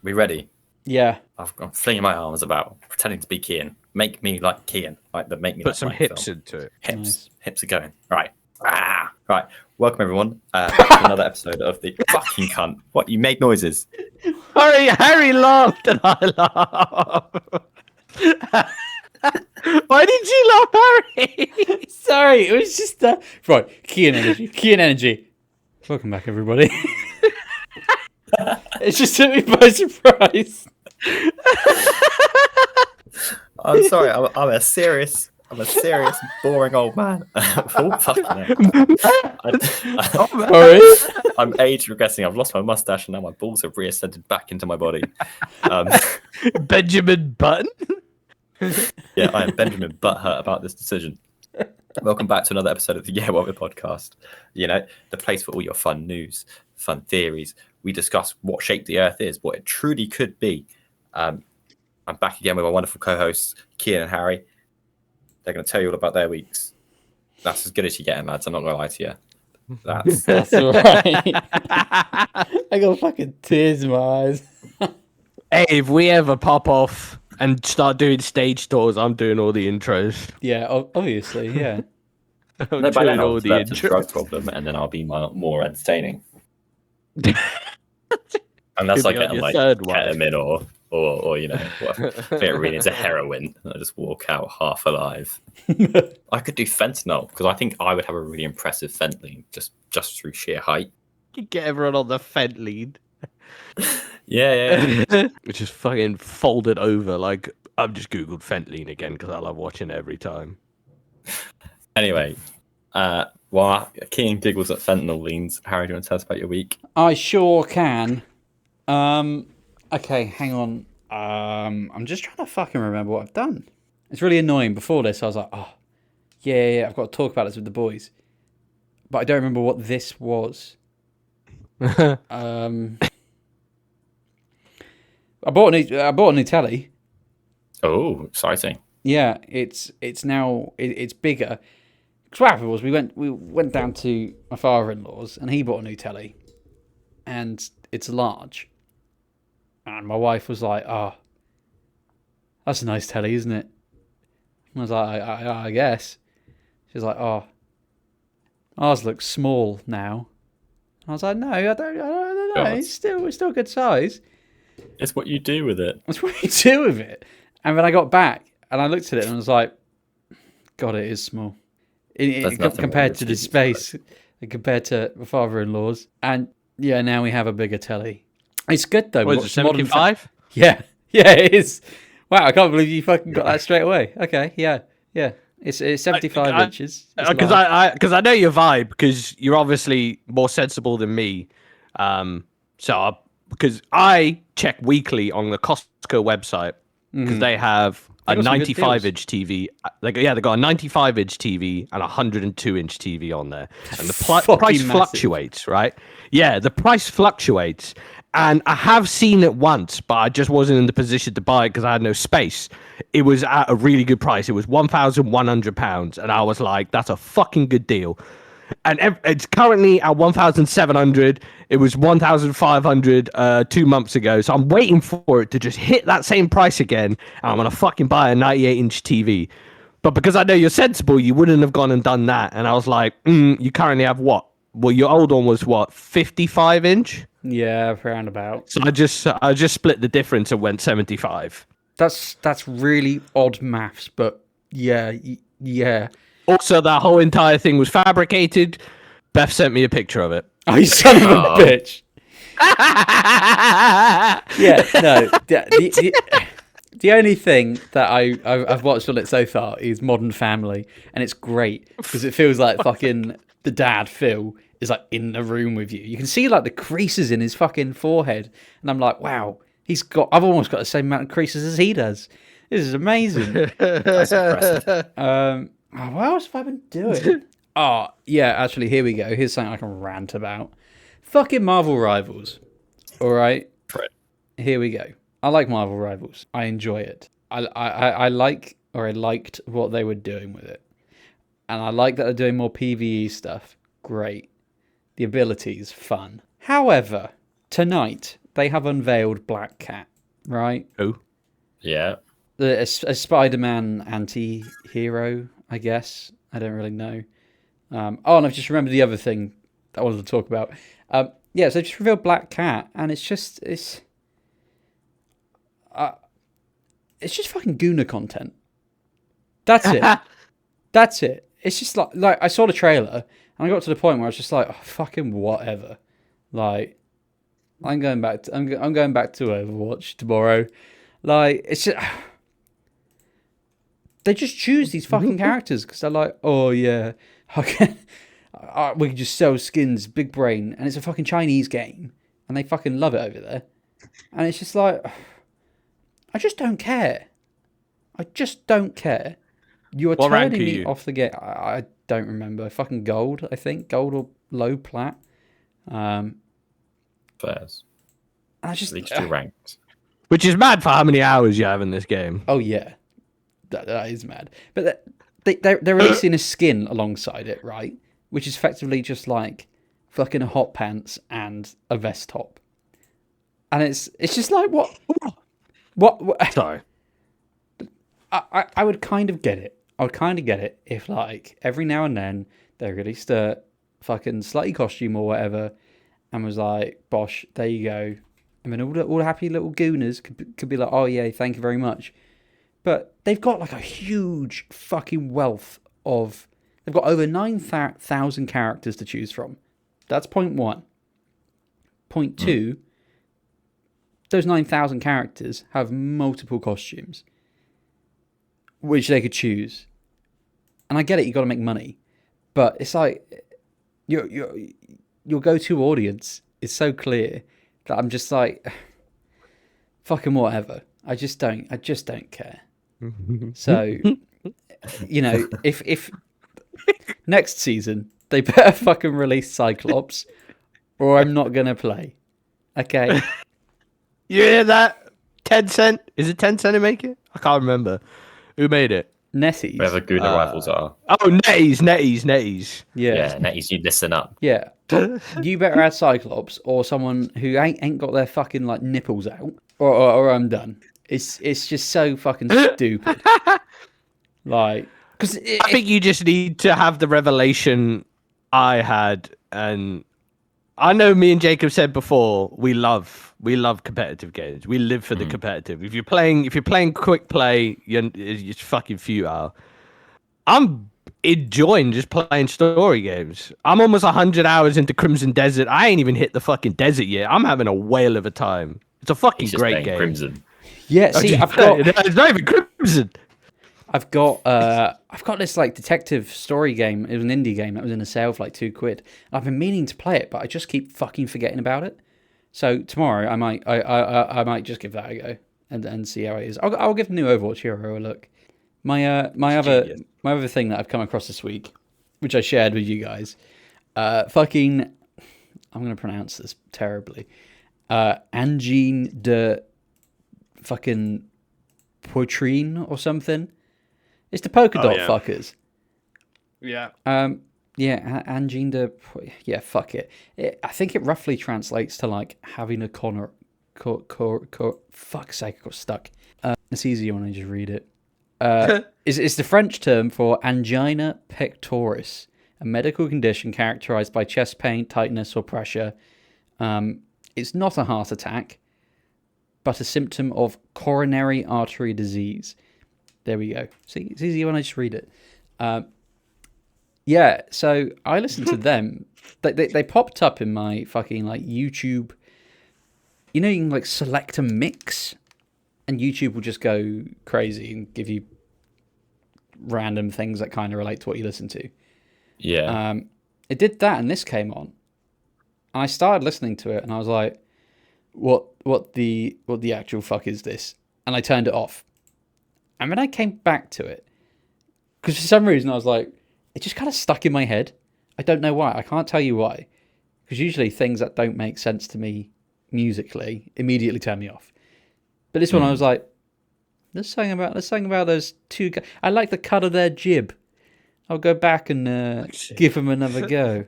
We ready? Yeah. I'm flinging my arms about, pretending to be Kehan. Make me like Kehan. Make me Put like some my hips film. into it. Hips. Nice. Hips are going. Right. Right. Welcome, everyone, to another episode of the fucking cunt. What? You made noises. Harry laughed and I laughed. Why did you laugh, Harry? Sorry, it was just right. Kehan energy. Kehan energy. Welcome back, everybody. It just took me by surprise. I'm sorry. I'm a serious, boring old man. Oh, fucking hell. Sorry. I'm age regressing. I've lost my mustache and now my balls have reascended back into my body. Benjamin Button? Yeah, I am Benjamin Butthurt about this decision. Welcome back to another episode of the ywoi podcast. You know, the place for all your fun news, fun theories. We discuss what shape the Earth is, what it truly could be. I'm back again with my wonderful co-hosts, Kehan and Harry. They're going to tell you all about their weeks. That's as good as you get, lads. I'm not going to lie to you. That's all right. I got fucking tears in my eyes. Hey, if we ever pop off and start doing stage tours, I'm doing all the intros. Yeah, obviously, yeah. I'm No, by doing then all I'll the develop a intros. drug problem and then I'll be more entertaining. And that's Could like be on getting your like third one. ketamine or you know, if it really into heroin, and I just walk out half alive. I could do fentanyl because I think I would have a really impressive fent lean just through sheer height. You get everyone on the fent lead. Yeah. Which is fucking folded over. Like, I've just Googled fent lean again because I love watching it every time. Anyway, while Kehan giggles at fentanyl leans, Harry, do you want to tell us about your week? I sure can. Okay, hang on. I'm just trying to fucking remember what I've done. It's really annoying. Before this, I was like, oh, yeah, I've got to talk about this with the boys. But I don't remember what this was. I bought a new telly. Oh, exciting! Yeah, it's now it's bigger. Because what happened was we went down to my father-in-law's and he bought a new telly, and it's large. And my wife was like, "Oh, that's a nice telly, isn't it?" And I was like, I guess. She was like, "Oh, ours looks small now." I was like, "No, I don't know. God. It's still a good size." It's what you do with it. That's what you do with it. And then I got back and I looked at it and I was like, God, it is small. Compared to the space, compared to my father-in-law's. And yeah, now we have a bigger telly. It's good though. What is it, 75? Yeah, it is. Wow, I can't believe you fucking got that straight away. Okay, yeah. It's 75 inches. Because I know your vibe, because you're obviously more sensible than me. Because I check weekly on the Costco website, because they have a 95-inch TV. They got a 95-inch TV and a 102-inch TV on there, and the price fluctuates, right? Yeah, the price fluctuates, and I have seen it once, but I just wasn't in the position to buy it because I had no space. It was at a really good price. It was £1,100, and I was like, "That's a fucking good deal." And it's currently at 1,700. It was 1,500 2 months ago. So I'm waiting for it to just hit that same price again. And I'm going to fucking buy a 98-inch TV. But because I know you're sensible, you wouldn't have gone and done that. And I was like, you currently have what? Well, your old one was what, 55-inch? Yeah, round about. So I just split the difference and went 75. That's really odd maths, but yeah. Also, that whole entire thing was fabricated. Beth sent me a picture of it. Oh, you son of a bitch. Yeah, no. The only thing that I've watched on it so far is Modern Family, and it's great because it feels like fucking the dad, Phil, is like in the room with you. You can see like the creases in his fucking forehead, and I'm like, wow, I've almost got the same amount of creases as he does. This is amazing. That's impressive. What else have I been doing? Oh, yeah, actually, here we go. Here's something I can rant about. Fucking Marvel Rivals. All right? Right. Here we go. I like Marvel Rivals. I enjoy it. I liked what they were doing with it. And I like that they're doing more PvE stuff. Great. The abilities, fun. However, tonight, they have unveiled Black Cat, right? Who? Yeah. A Spider-Man anti-hero, I guess. I don't really know. And I've just remembered the other thing that I wanted to talk about. So they just revealed Black Cat, and it's just fucking Gooner content. That's it. That's it. It's just like I saw the trailer, and I got to the point where I was just like, oh, fucking whatever. Like, I'm going back to Overwatch tomorrow. Like, it's just they just choose these fucking characters because they're like, oh yeah, okay, we can just sell skins, big brain, and it's a fucking Chinese game, and they fucking love it over there, and it's just like, I just don't care. I just don't care. You are turning me off the game. I don't remember. Fucking gold, I think, gold or low plat. Fairs. I just reached your ranks. Which is mad for how many hours you have in this game. Oh yeah, that is mad. But they're releasing a skin alongside it, right? Which is effectively just like fucking hot pants and a vest top, and it's just like what? Sorry. I would kind of get it. I would kind of get it if like every now and then they released a fucking slutty costume or whatever, and was like, "Bosh, there you go." I mean, all the happy little gooners could be like, "Oh yeah, thank you very much." But they've got like a huge fucking wealth of. They've got over 9,000 characters to choose from. That's point one. Point two. Those 9,000 characters have multiple costumes, which they could choose. And I get it, you got to make money, but it's like your go-to audience is so clear that I'm just like, fucking whatever. I just don't care. So, if next season they better fucking release Cyclops, or I'm not gonna play. Okay. You hear that? 10 cent? Is it 10 cent to make it? I can't remember. Who made it? Netties. Wherever Gooner rifles are. Oh, Netties. Yeah, Netties, you listen up. Yeah. You better add Cyclops or someone who ain't got their fucking like nipples out, or I'm done. It's just so fucking stupid. Like, because I think you just need to have the revelation I had, and I know me and Jacob said before, we love competitive games. We live for the competitive. If you're playing quick play, it's fucking futile. I'm enjoying just playing story games. I'm almost 100 hours into Crimson Desert. I ain't even hit the fucking desert yet. I'm having a whale of a time. It's a fucking great game. Crimson. Yeah, see, it's not even Crimson. I've got this like detective story game. It was an indie game that was in a sale for like £2. I've been meaning to play it, but I just keep fucking forgetting about it. So tomorrow I might just give that a go and see how it is. I'll give the new Overwatch hero a look. My other thing that I've come across this week, which I shared with you guys, I'm gonna pronounce this terribly. Angine de fucking Poitrine or something. It's the polka dot fuckers. Yeah. Yeah, Angine de... Yeah, fuck it. I think it roughly translates to, like, having a corner... Fuck's sake, I got stuck. It's easier when I just read it. It's the French term for angina pectoris, a medical condition characterized by chest pain, tightness, or pressure. It's not a heart attack, but a symptom of coronary artery disease. There we go. See, it's easier when I just read it. Yeah, so I listened to them. They popped up in my fucking like YouTube. You know, you can like select a mix, and YouTube will just go crazy and give you random things that kind of relate to what you listen to. Yeah. It did that, and this came on. And I started listening to it, and I was like, "What the actual fuck is this?" And I turned it off. And then I came back to it because for some reason I was like, it just kind of stuck in my head. I don't know why. I can't tell you why. Because usually things that don't make sense to me musically immediately turn me off. But this one I was like, let's sing about those two guys. I like the cut of their jib. I'll go back and give them another go.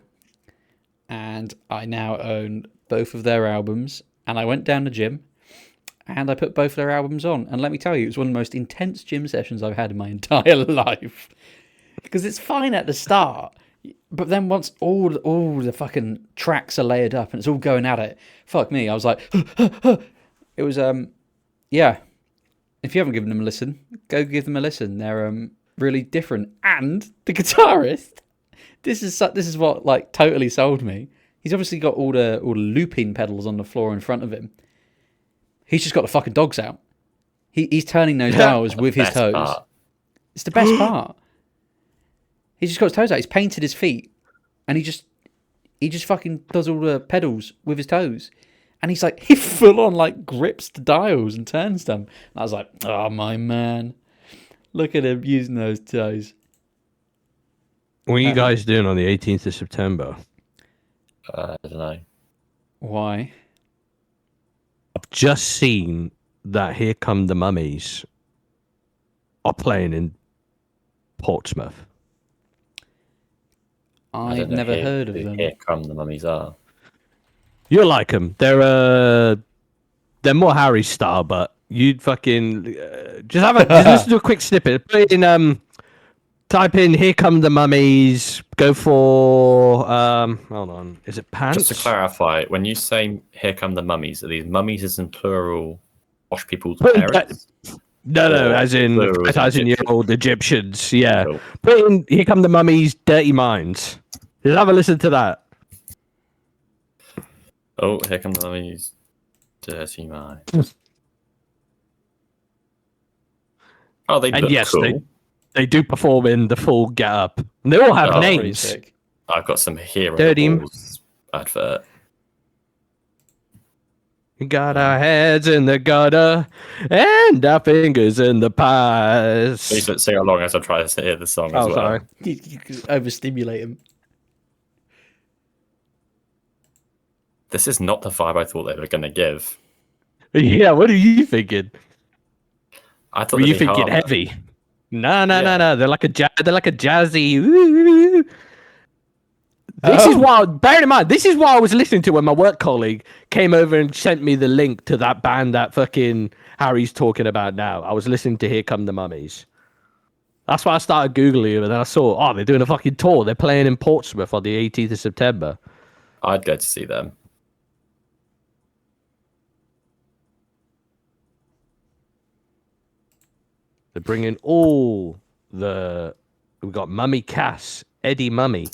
And I now own both of their albums and I went down the gym, and I put both their albums on. And let me tell you, it was one of the most intense gym sessions I've had in my entire life. Because it's fine at the start, but then once all the fucking tracks are layered up and it's all going at it, fuck me, I was like, it was yeah. If you haven't given them a listen, go give them a listen. They're really different. And the guitarist, this is what like totally sold me. He's obviously got all the looping pedals on the floor in front of him. He's just got the fucking dogs out. He's turning those dials with his toes. Part. It's the best part. He's just got his toes out. He's painted his feet, and he just fucking does all the pedals with his toes. And he's like, he full on like grips the dials and turns them. And I was like, oh my man, look at him using those toes. What are you guys doing on the 18th of September? I don't know. Why? I've just seen that Here Come the Mummies are playing in Portsmouth. I've never heard of them. Here Come the Mummies are. You'll like them. They're more Harry style, but you'd fucking just listen to a quick snippet. Put in type in "Here Come the Mummies." Go for hold on. Is it pants? Just to clarify, when you say "Here Come the Mummies," are these mummies as in plural? Wash people's parents? No, as in your old Egyptians. Yeah. Cool. Put in "Here Come the Mummies," Dirty Minds. Just have a listen to that. Oh, Here Come the Mummies, Dirty Minds. Oh, they look cool. They do perform in the full get-up. And they all have names. I've got some Hero Balls advert. We got our heads in the gutter and our fingers in the pies. Please don't sing along as I try to hear the song as well. Sorry. You overstimulate him. This is not the vibe I thought they were going to give. Yeah, what are you thinking? I thought were you thinking harder. Heavy? No. They're like a jazzy. This is why. Bear in mind, this is what I was listening to when my work colleague came over and sent me the link to that band that fucking Harry's talking about now. I was listening to "Here Come the Mummies." That's why I started googling it, and then I saw, they're doing a fucking tour. They're playing in Portsmouth on the 18th of September. I'd go to see them. They're bringing we've got Mummy Cass, Eddie Mummy,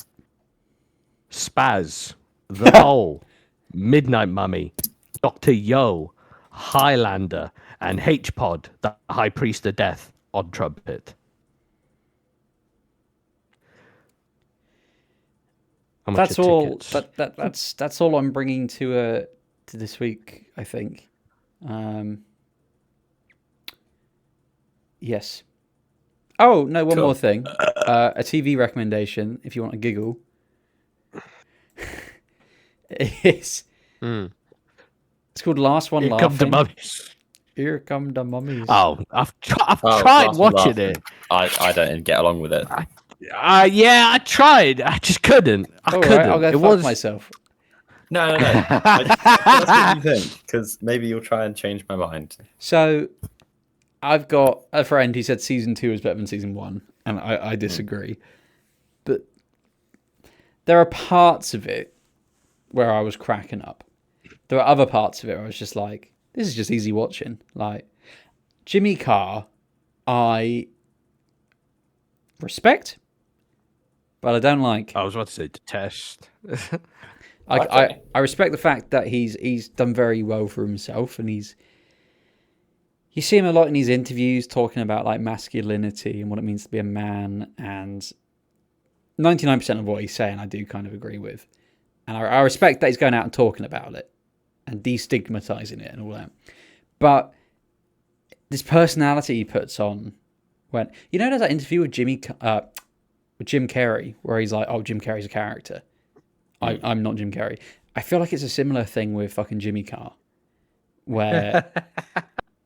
Spaz, The Hole, Midnight Mummy, Dr. Yo, Highlander, and H-Pod, the High Priest of Death, on trumpet. That's all. That's all I'm bringing to this week, I think. Yes. Oh no! One more thing. A TV recommendation, if you want a giggle. It's called Last One Laughing. Here Come the Mummies. Here Come the Mummies. Oh, I've tried watching it. I don't get along with it. Yeah, I tried. I just couldn't. I couldn't. Right, I'll go fuck myself. No. That's what you think, because maybe you'll try and change my mind. So, I've got a friend who said season 2 is better than season 1, and I disagree. But there are parts of it where I was cracking up. There are other parts of it where I was just like, this is just easy watching. Like, Jimmy Carr, I respect, but I don't like. I was about to say detest. I respect the fact that he's done very well for himself, and you see him a lot in his interviews talking about like masculinity and what it means to be a man, and 99% of what he's saying I do kind of agree with, and I respect that he's going out and talking about it and destigmatizing it and all that. But this personality he puts on, when there's that interview with Jim Carrey where he's like, "Oh, Jim Carrey's a character. I'm not Jim Carrey." I feel like it's a similar thing with fucking Jimmy Carr, where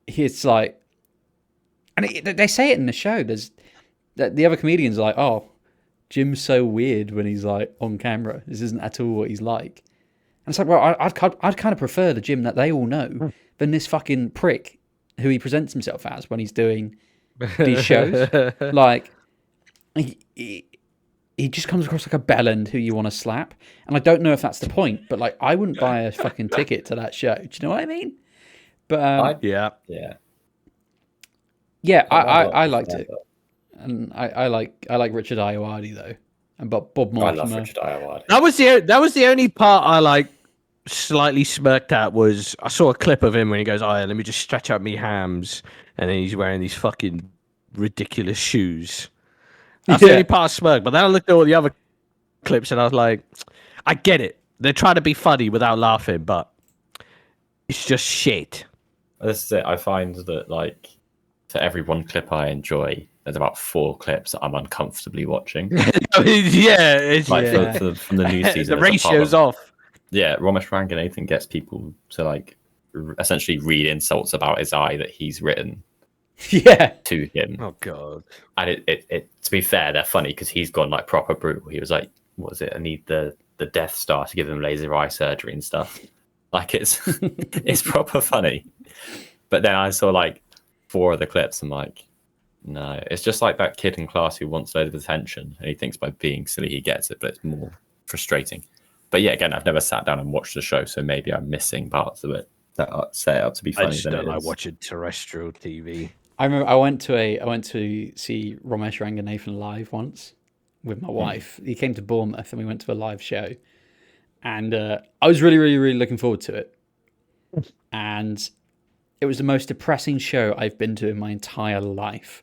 it's like, and they say it in the show. There's the other comedians are like, "Oh, Jim's so weird when he's like on camera. This isn't at all what he's like." it's like, well, I'd kind of prefer the Jim that they all know than this fucking prick who he presents himself as when he's doing these shows. Like, he just comes across like a bellend who you want to slap. And I don't know if that's the point, but like, I wouldn't buy a fucking ticket to that show. Do you know what I mean? But yeah. I liked it, and I like Richard Ayoade though, and Bob Mortimer. I love Richard Ayoade. That was the only part I like slightly smirked at. Was I saw a clip of him when he goes, "Oh, yeah, let me just stretch out me hams," and then he's wearing these fucking ridiculous shoes. That's the only part I smirked. But then I looked at all the other clips and I was like, I get it. They're trying to be funny without laughing, but it's just shit. This is it. I find that like for every one clip I enjoy, there's about 4 clips that I'm uncomfortably watching. I mean, it's like from the new season. The ratio's off. Yeah, Ramesh Ranganathan gets people to like essentially read insults about his eye that he's written. Yeah. To him. Oh god. And it to be fair, they're funny because he's gone like proper brutal. He was like, what was it? I need the Death Star to give him laser eye surgery and stuff. Like it's proper funny. But then I saw like 4 of the clips. I'm like, no, it's just like that kid in class who wants a load of attention and he thinks by being silly he gets it, but it's more frustrating. But yeah, again, I've never sat down and watched the show, so maybe I'm missing parts of it that are set out to be funny. I just don't like watching terrestrial TV. I remember I went to see Ramesh Ranganathan live once with my wife. He came to Bournemouth and we went to a live show, and I was really, really, really looking forward to it. And it was the most depressing show I've been to in my entire life.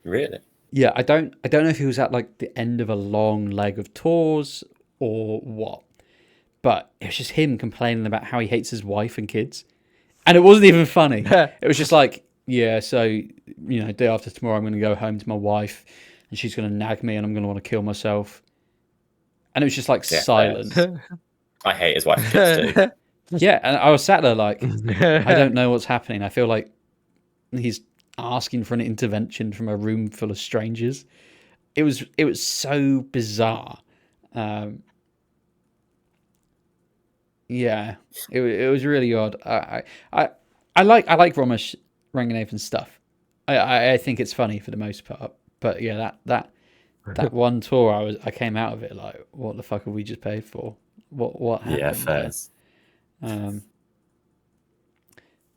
Really? Yeah, I don't know if he was at like the end of a long leg of tours or what, but it was just him complaining about how he hates his wife and kids, and it wasn't even funny. It was just like, yeah, so day after tomorrow I'm going to go home to my wife, and she's going to nag me, and I'm going to want to kill myself. And it was just like silent. I hate his wife and kids too. Yeah, and I was sat there like, I don't know what's happening. I feel like he's asking for an intervention from a room full of strangers. It was so bizarre. Yeah, it was really odd. I like Ramesh Ranganathan's stuff. I think it's funny for the most part. But yeah, that one tour I came out of it like, what the fuck have we just paid for? What happened? Yeah, fair.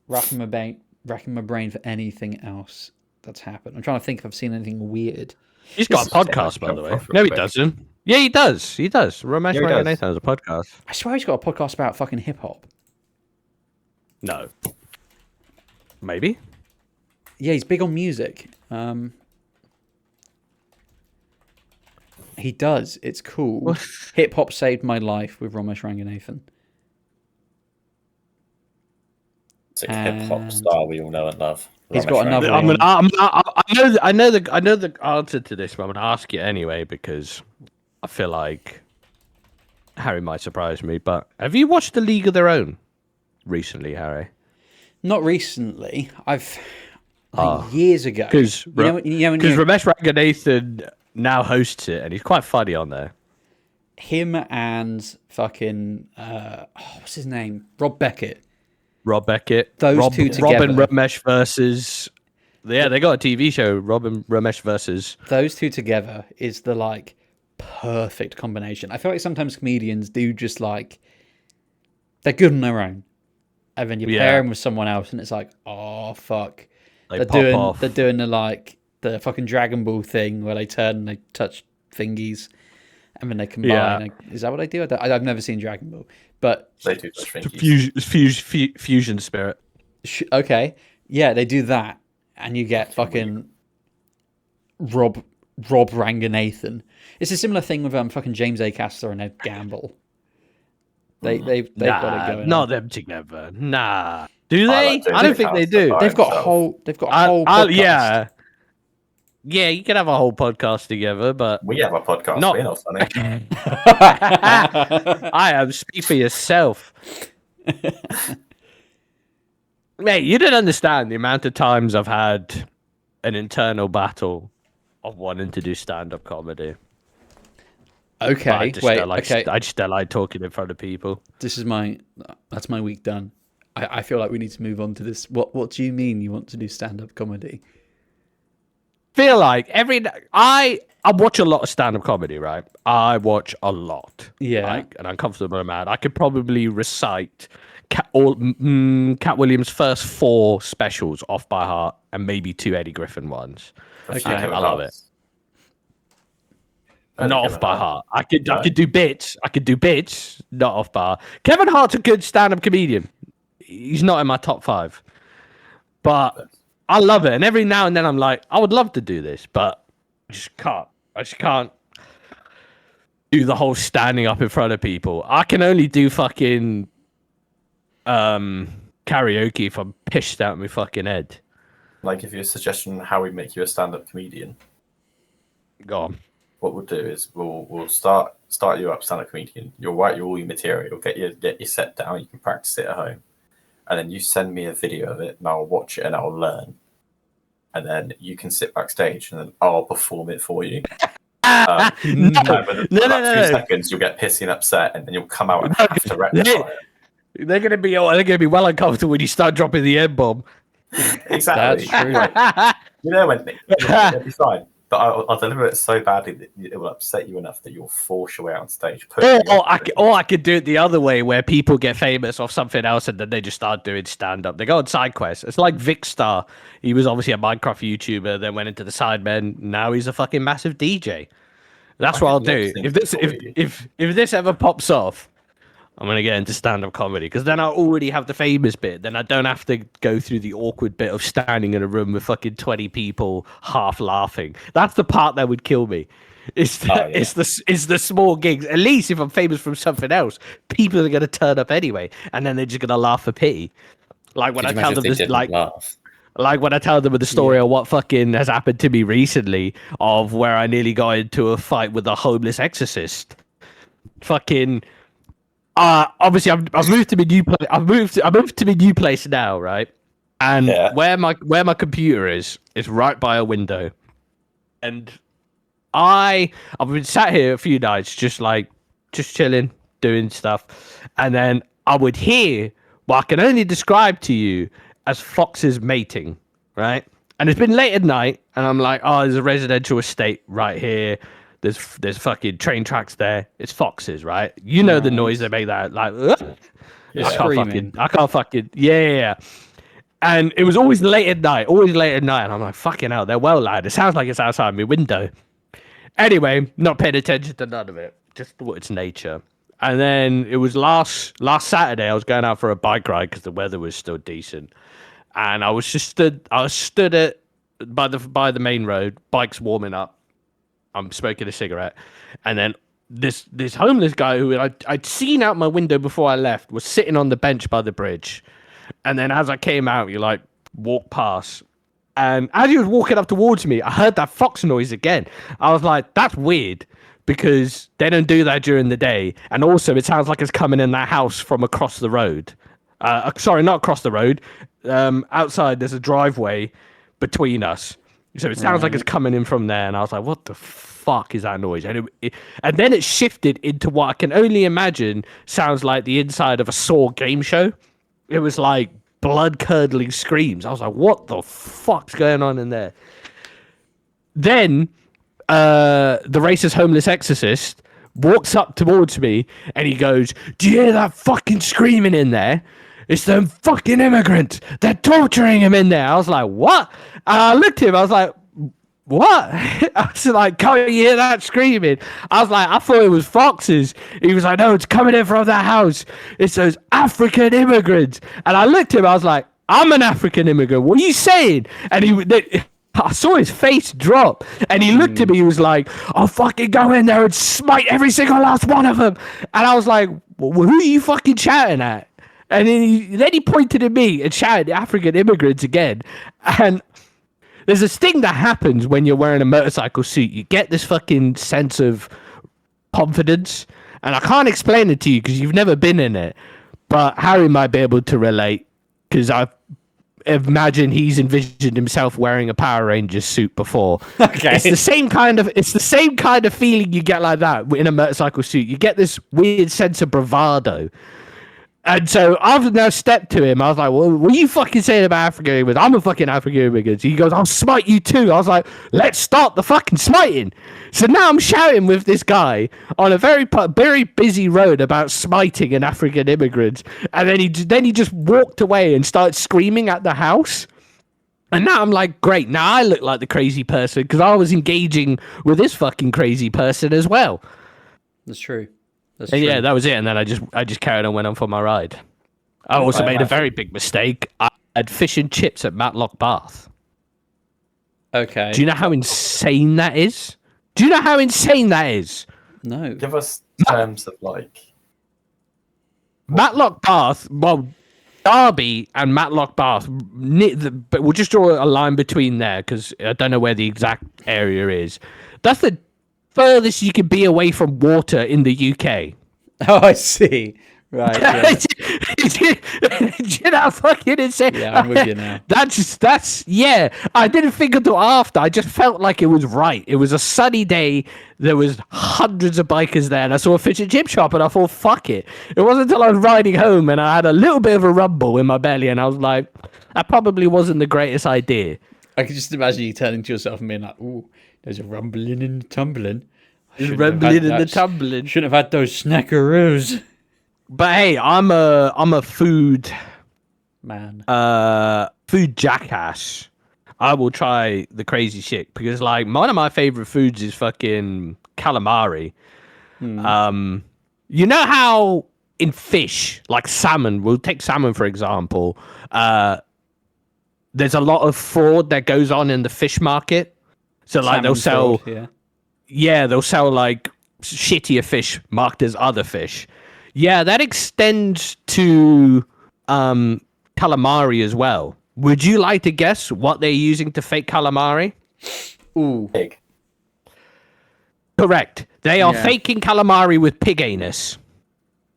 Racking my brain for anything else that's happened. I'm trying to think if I've seen anything weird. He's got a podcast, by the way. No, he doesn't. Yeah, he does. He does. Ramesh Ranganathan has a podcast. I swear he's got a podcast about fucking hip hop. No. Maybe. Yeah, he's big on music. He does. It's cool. Hip hop saved my life with Ramesh Ranganathan. It's a hip hop star we all know and love. He's got another one. I know the answer to this, but I'm going to ask you anyway because I feel like Harry might surprise me. But have you watched The League of Their Own recently, Harry? Not recently. Years ago. Because Ramesh Ranganathan now hosts it, and he's quite funny on there. Him and fucking what's his name? Rob Beckett. Those two together. Rob and Ramesh versus. Yeah, they got a TV show. Rob and Ramesh versus. Those two together is the like perfect combination. I feel like sometimes comedians do just like they're good on their own, and then you pair them with someone else, and it's like, oh fuck, they're doing the fucking Dragon Ball thing where they turn and they touch thingies, and then they combine. Yeah. Is that what they do? I've never seen Dragon Ball, but they do touch thingies. Fusion spirit. Okay, yeah, they do that, and you get fucking Rob Ranganathan. It's a similar thing with fucking James A. Caster and Ed Gamble. They've got it going. Not them together. Nah. Do they? I don't think they do. They've got a whole podcast. Yeah, you can have a whole podcast together, but we have a podcast. We're not funny. I am. Speak for yourself. Mate, you don't understand the amount of times I've had an internal battle of wanting to do stand-up comedy. Okay, I just wait. don't like, Okay, I just don't like talking in front of people. that's my week done. I feel like we need to move on to this. What do you mean you want to do stand-up comedy? Feel like I watch a lot of stand-up comedy, right? I watch a lot. Yeah. Like an uncomfortable amount. I could probably recite Cat Williams' first 4 specials off by heart, and maybe 2 Eddie Griffin ones. Okay. I love it. Not off by heart. I could do bits. Not off by heart. Kevin Hart's a good stand-up comedian. He's not in my top 5, but I love it. And every now and then I'm like, I would love to do this, but I just can't. I just can't do the whole standing up in front of people. I can only do fucking karaoke if I'm pissed out of my fucking head. Like, if your suggestion on how we make you a stand-up comedian, Go on. what we'll do is we'll start you up stand-up comedian. You'll write all your material, get your set down. You can practice it at home, and then you send me a video of it, and I'll watch it and I'll learn. And then you can sit backstage, and then I'll perform it for you. No. 2 seconds, you'll get pissy and upset, and then you'll come out and have to rectify it. They're gonna be well uncomfortable when you start dropping the N-bomb. Exactly. That's true. You know when it'll be fine. But I'll deliver it so badly that it will upset you enough that you'll force your way out on stage. Or I could do it the other way, where people get famous off something else and then they just start doing stand-up. They go on side quests. It's like Vic Star. He was obviously a Minecraft YouTuber, then went into the Sidemen. Now he's a fucking massive DJ. That's what I'll do. If this ever pops off, I'm going to get into stand-up comedy, because then I already have the famous bit. Then I don't have to go through the awkward bit of standing in a room with fucking 20 people half laughing. That's the part that would kill me. It's the small gigs. At least if I'm famous from something else, people are going to turn up anyway, and then they're just going to laugh for pity. Like when I tell them this, like when I tell them the story of what fucking has happened to me recently, of where I nearly got into a fight with a homeless exorcist. Fucking... obviously, I've moved to my new place. I moved to my new place now, right? And where my computer is right by a window, and I've been sat here a few nights, just chilling, doing stuff, and then I would hear what I can only describe to you as foxes mating, right? And it's been late at night, and I'm like, oh, there's a residential estate right here. There's fucking train tracks there. It's foxes, right? You know the noise they make, that like I can't fucking yeah. And it was always late at night, and I'm like, fucking hell, they're well loud. It sounds like it's outside my window. Anyway, not paying attention to none of it. Just thought it's nature. And then it was last Saturday, I was going out for a bike ride because the weather was still decent. And I was stood by the main road, bike's warming up. I'm smoking a cigarette, and then this homeless guy who I'd seen out my window before I left was sitting on the bench by the bridge. And then as I came out, you like walk past, and as he was walking up towards me, I heard that fox noise again. I was like, that's weird, because they don't do that during the day, and also it sounds like it's coming in that house from across the road. Sorry, not across the road. Outside there's a driveway between us. So it sounds like it's coming in from there, and I was like, what the fuck is that noise? And then it shifted into what I can only imagine sounds like the inside of a Saw game show. It was like blood-curdling screams. I was like, what the fuck's going on in there? Then the racist homeless exorcist walks up towards me, and he goes, do you hear that fucking screaming in there? It's them fucking immigrants. They're torturing him in there. I was like, what? And I looked at him. I was like, what? I was like, can't you hear that screaming? I was like, I thought it was foxes. He was like, no, it's coming in from that house. It's those African immigrants. And I looked at him. I was like, I'm an African immigrant. What are you saying? And I saw his face drop, and he looked at me. He was like, I'll fucking go in there and smite every single last one of them. And I was like, well, who are you fucking shouting at? And then he pointed at me and shouted African immigrants again. And there's this thing that happens when you're wearing a motorcycle suit. You get this fucking sense of confidence. And I can't explain it to you because you've never been in it. But Harry might be able to relate, because imagine he's envisioned himself wearing a Power Rangers suit before. Okay. It's the same kind of feeling you get like that in a motorcycle suit. You get this weird sense of bravado. And so I've now stepped to him. I was like, well, what are you fucking saying about African immigrants? I'm a fucking African immigrant. He goes, I'll smite you too. I was like, let's start the fucking smiting. So now I'm shouting with this guy on a very busy road about smiting an African immigrant. And then he just walked away and started screaming at the house. And now I'm like, great. Now I look like the crazy person because I was engaging with this fucking crazy person as well. That's true. Yeah, that was it. And then I just carried on, went on for my ride. I also made a very big mistake. I had fish and chips at Matlock Bath. Okay. Do you know how insane that is? No. Give us terms of like Matlock Bath. Well, Derby and Matlock Bath. But we'll just draw a line between there because I don't know where the exact area is. That's the furthest you can be away from water in the UK. Oh, I see. Right. Yeah. You know, fucking insane. Yeah, I'm with you now. That's yeah. I didn't think until after. I just felt like it was right. It was a sunny day. There was hundreds of bikers there, and I saw a fish and chip shop, and I thought, fuck it. It wasn't until I was riding home, and I had a little bit of a rumble in my belly, and I was like, that probably wasn't the greatest idea. I can just imagine you turning to yourself and being like, ooh, there's a rumbling and tumbling. Shouldn't have had those snackaroos. But hey, I'm a food Man. Food jackass. I will try the crazy shit because like one of my favorite foods is fucking calamari. You know how in fish, like salmon, we'll take salmon for example, there's a lot of fraud that goes on in the fish market. So like they'll sell they'll sell like shittier fish marked as other fish. Yeah, that extends to calamari as well. Would you like to guess what they're using to fake calamari? Ooh. pig. Correct. They are faking calamari with pig anus.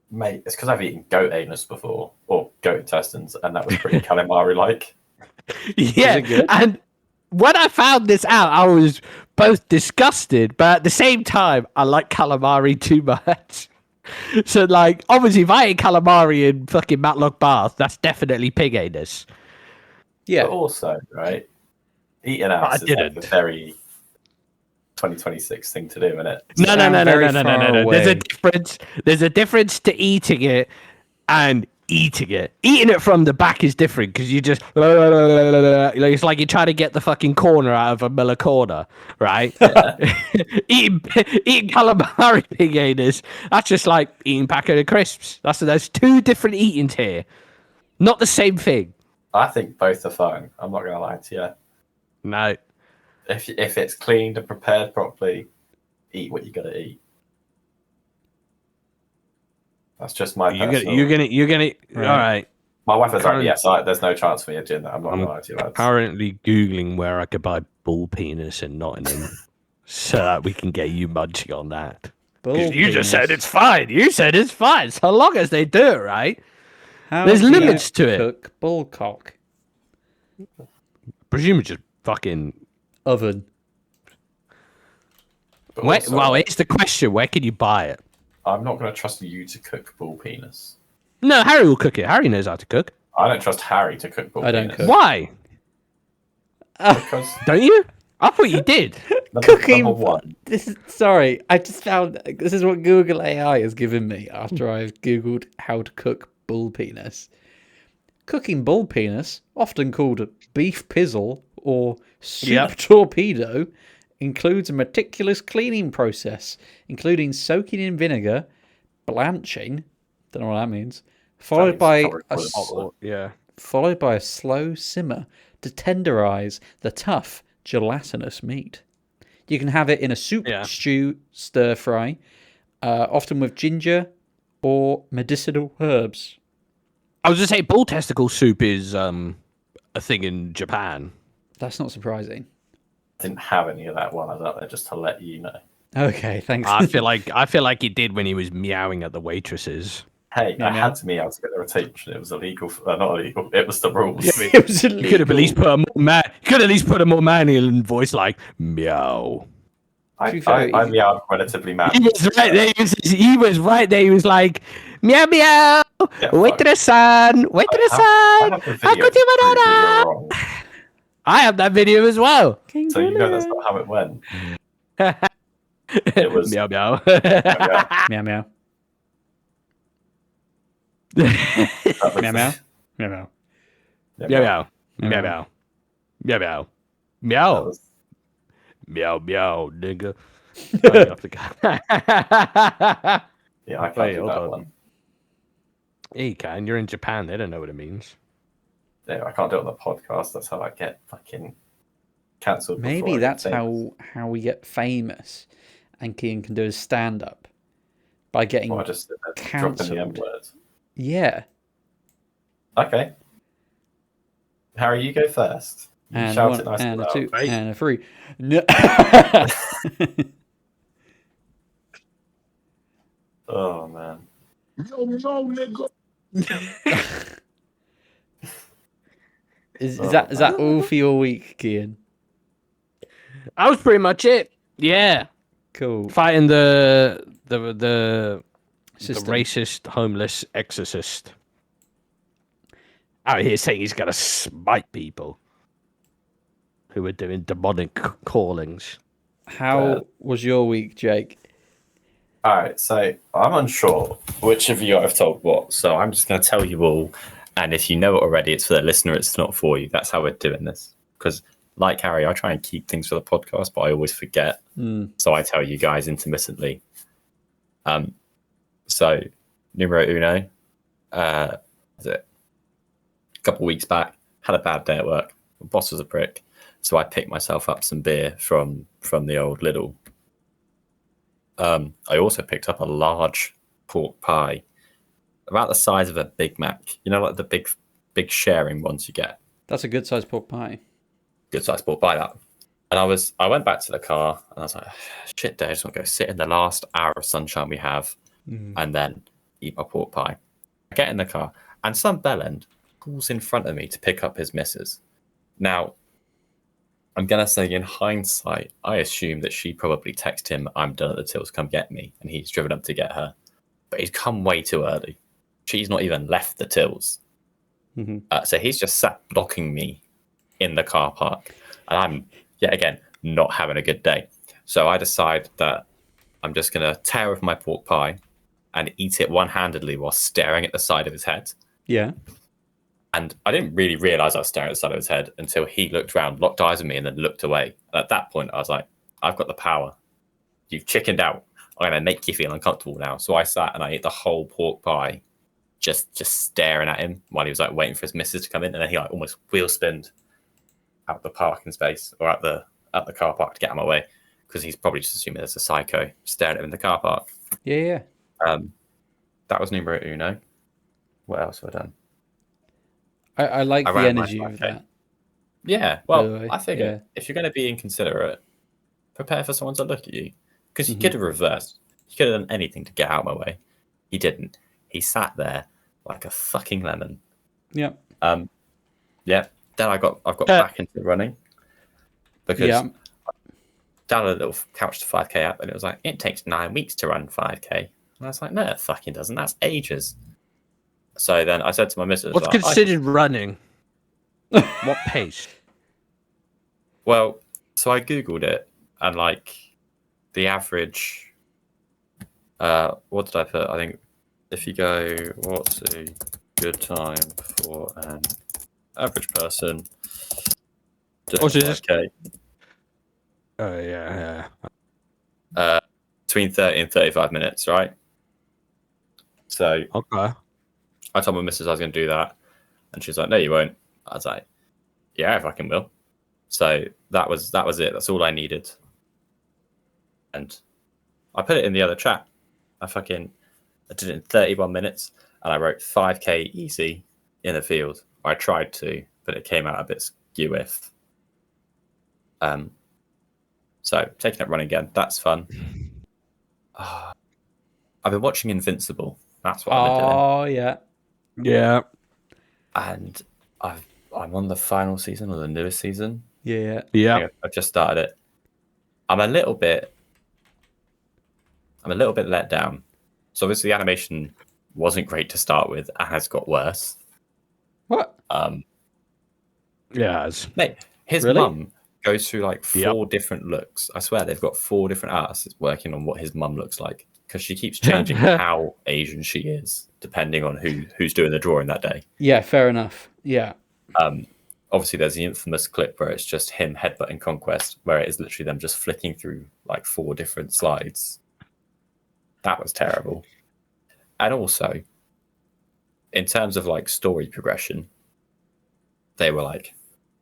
Mate, it's because I've eaten goat anus before, or goat intestines, and that was pretty calamari-like. Yeah, and when I found this out, I was both disgusted, but at the same time, I like calamari too much. So, like, obviously, if I ate calamari in fucking Matlock Bath, that's definitely pig anus. Yeah. But also, right, eating ass is like a very 2026 thing to do, isn't it? No. There's a difference to eating it and eating it. Eating it from the back is different because you just it's like you're trying to get the fucking corner out of a Miller corner, right? eating calamari pig anus, that's just like eating a packet of crisps. There's two different eatings here, not the same thing. I think both are fine. I'm not gonna lie to you. No. If it's cleaned and prepared properly, eat what you gotta eat. That's just my personal... You're gonna. Right. All right. My wife is like, yes, there's no chance for me doing that. I'm not gonna lie to you, lads. Currently googling where I could buy bull penis in Nottingham, so that we can get you munching on that. You just said it's fine. You said it's fine, so long as they do it right. There's limits to it. Cook bull cock. Presume it's just fucking oven. Well, it's the question. Where can you buy it? I'm not going to trust you to cook bull penis. No, Harry will cook it. Harry knows how to cook. I don't trust Harry to cook bull penis. I don't cook. Why? Because don't you? I thought you did. Cooking. Number one. Sorry, I just found this is what Google AI has given me after I've Googled how to cook bull penis. Cooking bull penis, often called beef pizzle or soup torpedo, includes a meticulous cleaning process, including soaking in vinegar, blanching, don't know what that means, followed by a slow simmer to tenderize the tough, gelatinous meat. You can have it in a soup, stew, stir fry, often with ginger or medicinal herbs. I was going to say bull testicle soup is a thing in Japan. That's not surprising. Didn't have any of that while I was out there, just to let you know. Okay, thanks. I feel like he did when he was meowing at the waitresses. Hey, Meow, I meow. had to meow to get the retention. It was illegal. Not illegal. It was the rules. It was illegal. You could have at least put a more manly voice like meow. I be fair, meowed relatively mad. He was right there. He was right there. He was like meow meow. Yeah, wait fuck. to the sun. Wait to the I sun. have the How video could to you prove that banana? you're wrong. I have that video as well. So you know that's not how it went. It was meow meow. Meow meow. that was- Meow meow. Meow meow. Meow meow. Meow meow. Meow meow. That Meow. was- Meow meow, nigga. Oh, you have to go. Yeah, I can't Wait, do hold that on. one. Yeah, you can. You're in Japan. They don't know what it means. Yeah, I can't do it on the podcast. That's how I get fucking cancelled. Maybe that's how we get famous, and Kehan can do his stand up by getting I just dropping the M cancelled. word. Yeah. Okay. Harry, you go first. You And shout one, it nice and a loud. two, Right. and a three. No. Oh man. Is that all for your week, Kehan? That was pretty much it. Yeah, Cool. fighting the System. racist homeless exorcist out here saying he's gonna smite people who are doing demonic callings. How was your week, Jake? All right, so I'm unsure which of you I've told what, so I'm just going to tell you all. And if you know it already, it's for the listener, it's not for you. That's how we're doing this. Because, like Harry, I try and keep things for the podcast, but I always forget. So I tell you guys intermittently. So, numero uno, was it a couple of weeks back, had a bad day at work. My boss was a prick. So I picked myself up some beer from the old Lidl. I also picked up a large pork pie, about the size of a Big Mac. You know, like the big sharing ones you get. That's a good sized pork pie. Good size pork pie, that. And I went back to the car and I was like, shit, Dad, I just want to go sit in the last hour of sunshine we have and then eat my pork pie. I get in the car and some bellend pulls in front of me to pick up his missus. Now, I'm going to say in hindsight, I assume that she probably texted him, I'm done at the tills, come get me. And he's driven up to get her. But he's come way too early. She's not even left the tills. So he's just sat blocking me in the car park. And I'm, yet again, not having a good day. So I decide that I'm just going to tear off my pork pie and eat it one-handedly while staring at the side of his head. Yeah. And I didn't really realize I was staring at the side of his head until he looked around, locked eyes with me, and then looked away. And at that point, I was like, I've got the power. You've chickened out. I'm going to make you feel uncomfortable now. So I sat and I ate the whole pork pie, just staring at him while he was like waiting for his missus to come in. And then he like almost wheel spinned out the parking space or out the car park to get out of my way because he's probably just assuming there's a psycho staring at him in the car park. Yeah. That was numero uno. What else have I done? I like the ran my energy of 5K. that. Yeah, By the well, way, I figure yeah. if you're going to be inconsiderate, prepare for someone to look at you. Because he could have reversed. He could have done anything to get out of my way. He didn't. He sat there like a fucking lemon. Yep. Yeah. Then I got back into running because Yeah. I downloaded a little Couch to 5K app and it was like, it takes 9 weeks to run 5K. And I was like, no, it fucking doesn't. That's ages. So then I said to my missus, What's like, considered running? What pace? Well, so I Googled it and like the average, what did I put? I think if you go, what's a good time for an average person? Oh, so just- 5K, Oh yeah. between 30 and 35 minutes, right? So Okay. I told my missus I was going to do that. And she's like, no, you won't. I was like, yeah, I fucking will. So that was it. That's all I needed. And I put it in the other chat. I did it in 31 minutes and I wrote 5K easy in the field. I tried to, but it came out a bit skew-if. So taking up running again, that's fun. I've been watching Invincible. That's what I've been doing. Oh yeah. Yeah. And I'm on the final season or the newest season. Yeah. Yeah. I've just started it. I'm a little bit let down. So obviously the animation wasn't great to start with and has got worse. What? Yeah. Mate, his Really? mum goes through like 4 different looks. I swear they've got 4 different artists working on what his mum looks like because she keeps changing how Asian she is depending on who's doing the drawing that day. Yeah, fair enough. Yeah. Obviously there's the infamous clip where it's just him headbutting Conquest, where it is literally them just flicking through like 4 different slides. That was terrible. And also, in terms of like story progression, they were like,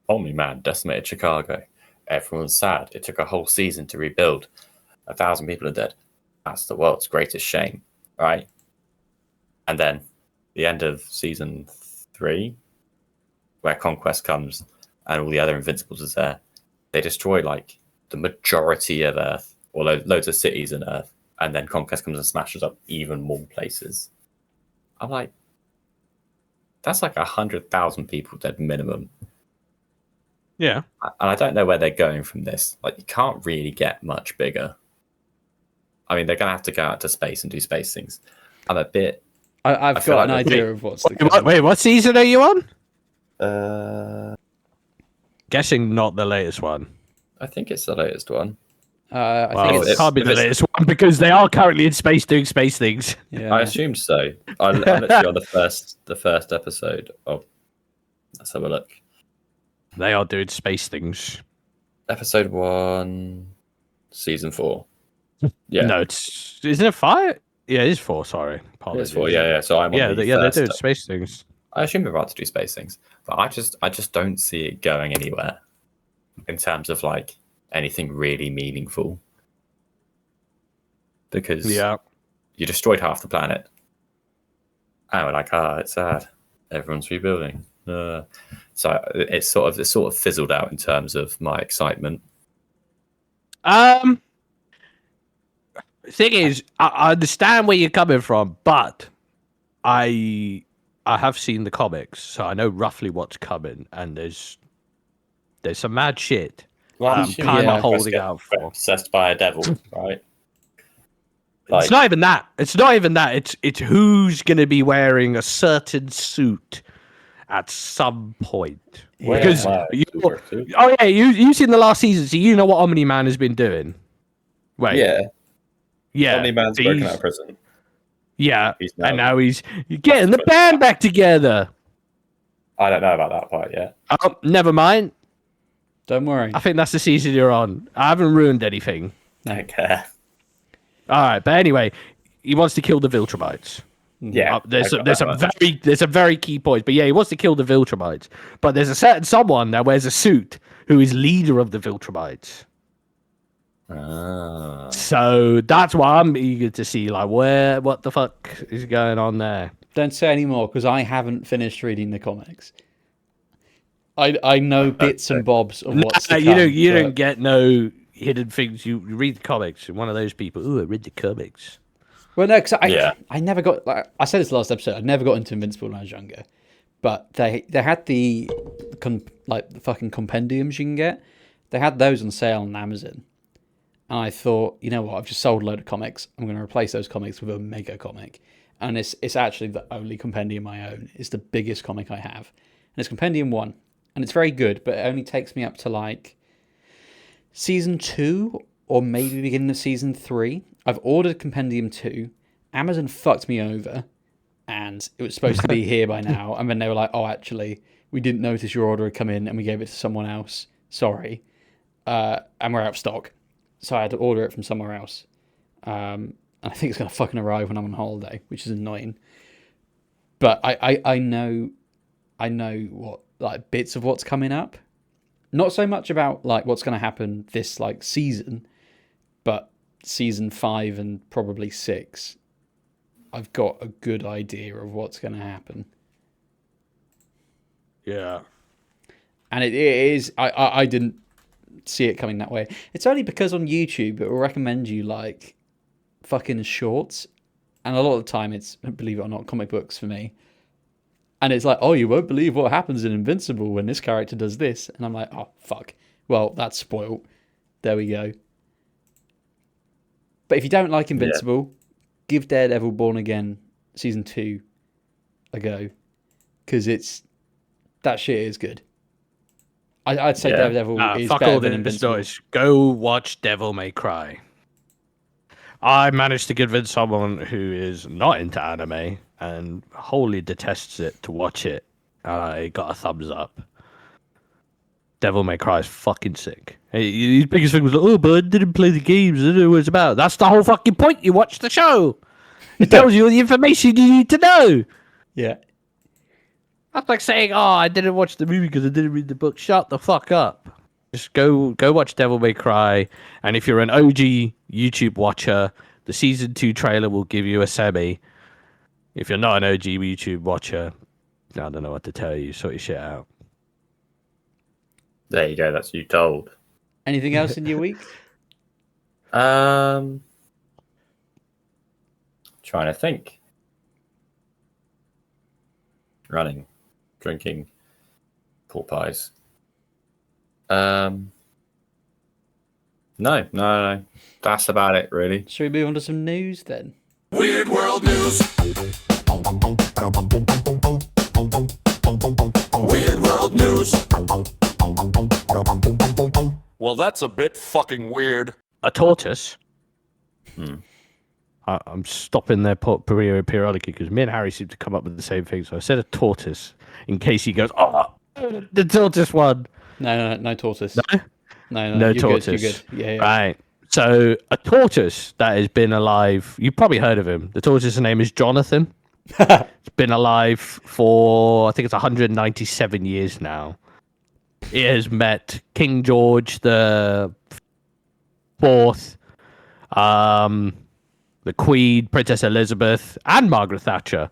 Omni-Man decimated Chicago. Everyone's sad. It took a whole season to rebuild. 1,000 people are dead. That's the world's greatest shame, right? And then the end of season 3, where Conquest comes and all the other Invincibles is there, they destroy like the majority of Earth, or loads of cities in Earth, and then Conquest comes and smashes up even more places. I'm like, that's like 100,000 people dead minimum. Yeah. And I don't know where they're going from this. Like, you can't really get much bigger. I mean, they're going to have to go out to space and do space things. I'm a bit... I've got an idea of what's the Wait, what season are you on? Uh, Guessing not the latest one. I think it's the latest one. I Well, think it it's... can't be the latest one because they are currently in space doing space things. Yeah. I assumed so. I'm literally on the first episode of... Let's have a look. They are doing space things. Episode 1, season 4. Yeah. No, isn't it 5? Yeah, it is 4. Sorry, It's 4. Yeah. So I'm on the they're first doing space things. I assume they're about to do space things, but I just don't see it going anywhere in terms of like anything really meaningful. Because you destroyed half the planet, and we're like, it's sad. Everyone's rebuilding. So it sort of fizzled out in terms of my excitement. Thing is, I understand where you're coming from, but I have seen the comics, so I know roughly what's coming, and there's some mad shit. Well, I'm kind of holding out for. Possessed by a devil, right? It's not even that. It's not even that. It's who's going to be wearing a certain suit at some point. Yeah. Because you've seen the last season, so you know what Omni-Man has been doing. Wait. Yeah. Omni-Man's broken out of prison. Yeah, and now he's getting the band back together. I don't know about that part yet. Oh, never mind. Don't worry. I think that's the season you're on. I haven't ruined anything. I don't care. All right, but anyway, he wants to kill the Viltrumites. Yeah, there's a very key point. But yeah, he wants to kill the Viltrumites. But there's a certain someone that wears a suit who is leader of the Viltrumites. So that's why I'm eager to see, like, what the fuck is going on there. Don't say any more because I haven't finished reading the comics. I know bits and bobs of what's to come. You don't get no hidden things. You read the comics. You're one of those people. Ooh, I read the comics. Well, no, because I never got. Like, I said this last episode. I never got into Invincible when I was younger, but they had the fucking compendiums you can get. They had those on sale on Amazon, and I thought, you know what? I've just sold a load of comics. I'm going to replace those comics with a mega comic, and it's actually the only compendium I own. It's the biggest comic I have, and it's Compendium 1, and it's very good, but it only takes me up to like season 2 or maybe beginning of season 3. I've ordered Compendium 2. Amazon fucked me over, and it was supposed to be here by now. And then they were like, "Oh, actually, we didn't notice your order had come in, and we gave it to someone else. Sorry, and we're out of stock." So I had to order it from somewhere else. And I think it's gonna fucking arrive when I'm on holiday, which is annoying. But I know what, like, bits of what's coming up. Not so much about like what's gonna happen this like season, but season 5 and probably 6, I've got a good idea of what's going to happen. Yeah. And it is, I didn't see it coming that way. It's only because on YouTube it will recommend you like fucking shorts, And a lot of the time it's, believe it or not, comic books for me. And it's like, oh, you won't believe what happens in Invincible when this character does this. And I'm like, oh, fuck. Well, that's spoiled. There we go. But if you don't like Invincible, give Daredevil Born Again Season 2 a go. Because that shit is good. I'd say Daredevil is better than Invincible. Go watch Devil May Cry. I managed to convince someone who is not into anime and wholly detests it to watch it. I got a thumbs up. Devil May Cry is fucking sick. His biggest thing was like, oh, but I didn't play the games. I don't know what it's about. That's the whole fucking point. You watch the show. It tells you all the information you need to know. Yeah. That's like saying, oh, I didn't watch the movie because I didn't read the book. Shut the fuck up. Just go watch Devil May Cry. And if you're an OG YouTube watcher, the Season 2 trailer will give you a semi. If you're not an OG YouTube watcher, I don't know what to tell you. Sort your shit out. There you go. That's you told. Anything else in your week? Trying to think. Running, drinking, pork pies. No. That's about it, really. Should we move on to some news then? Weird World News. Weird World News. Well, that's a bit fucking weird. A tortoise. I'm stopping there periodically because me and Harry seem to come up with the same thing. So I said a tortoise in case he goes, oh, the tortoise one. No tortoise. No, you're tortoise. Good. Yeah. Right. So a tortoise that has been alive, you've probably heard of him. The tortoise's name is Jonathan. It's been alive for, I think it's 197 years now. It has met King George the Fourth, the Queen, Princess Elizabeth, and Margaret Thatcher.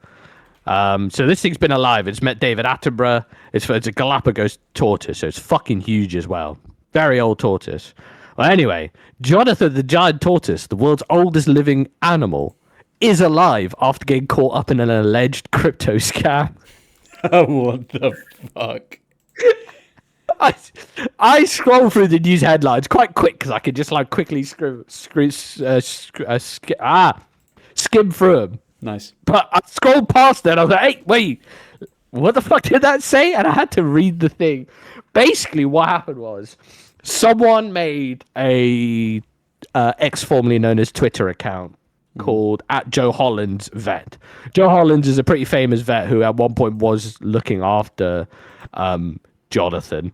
So this thing's been alive. It's met David Attenborough. It's a Galapagos tortoise, so it's fucking huge as well. Very old tortoise. Well, anyway, Jonathan the giant tortoise, the world's oldest living animal, is alive after getting caught up in an alleged crypto scam. What the fuck? I scroll through the news headlines quite quick because I can just like quickly skim through them. Nice. But I scrolled past it. I was like, "Hey, wait, what the fuck did that say?" And I had to read the thing. Basically, what happened was someone made a ex formerly known as Twitter account called @JoeHollandsVet. Joe Hollands is a pretty famous vet who at one point was looking after Jonathan.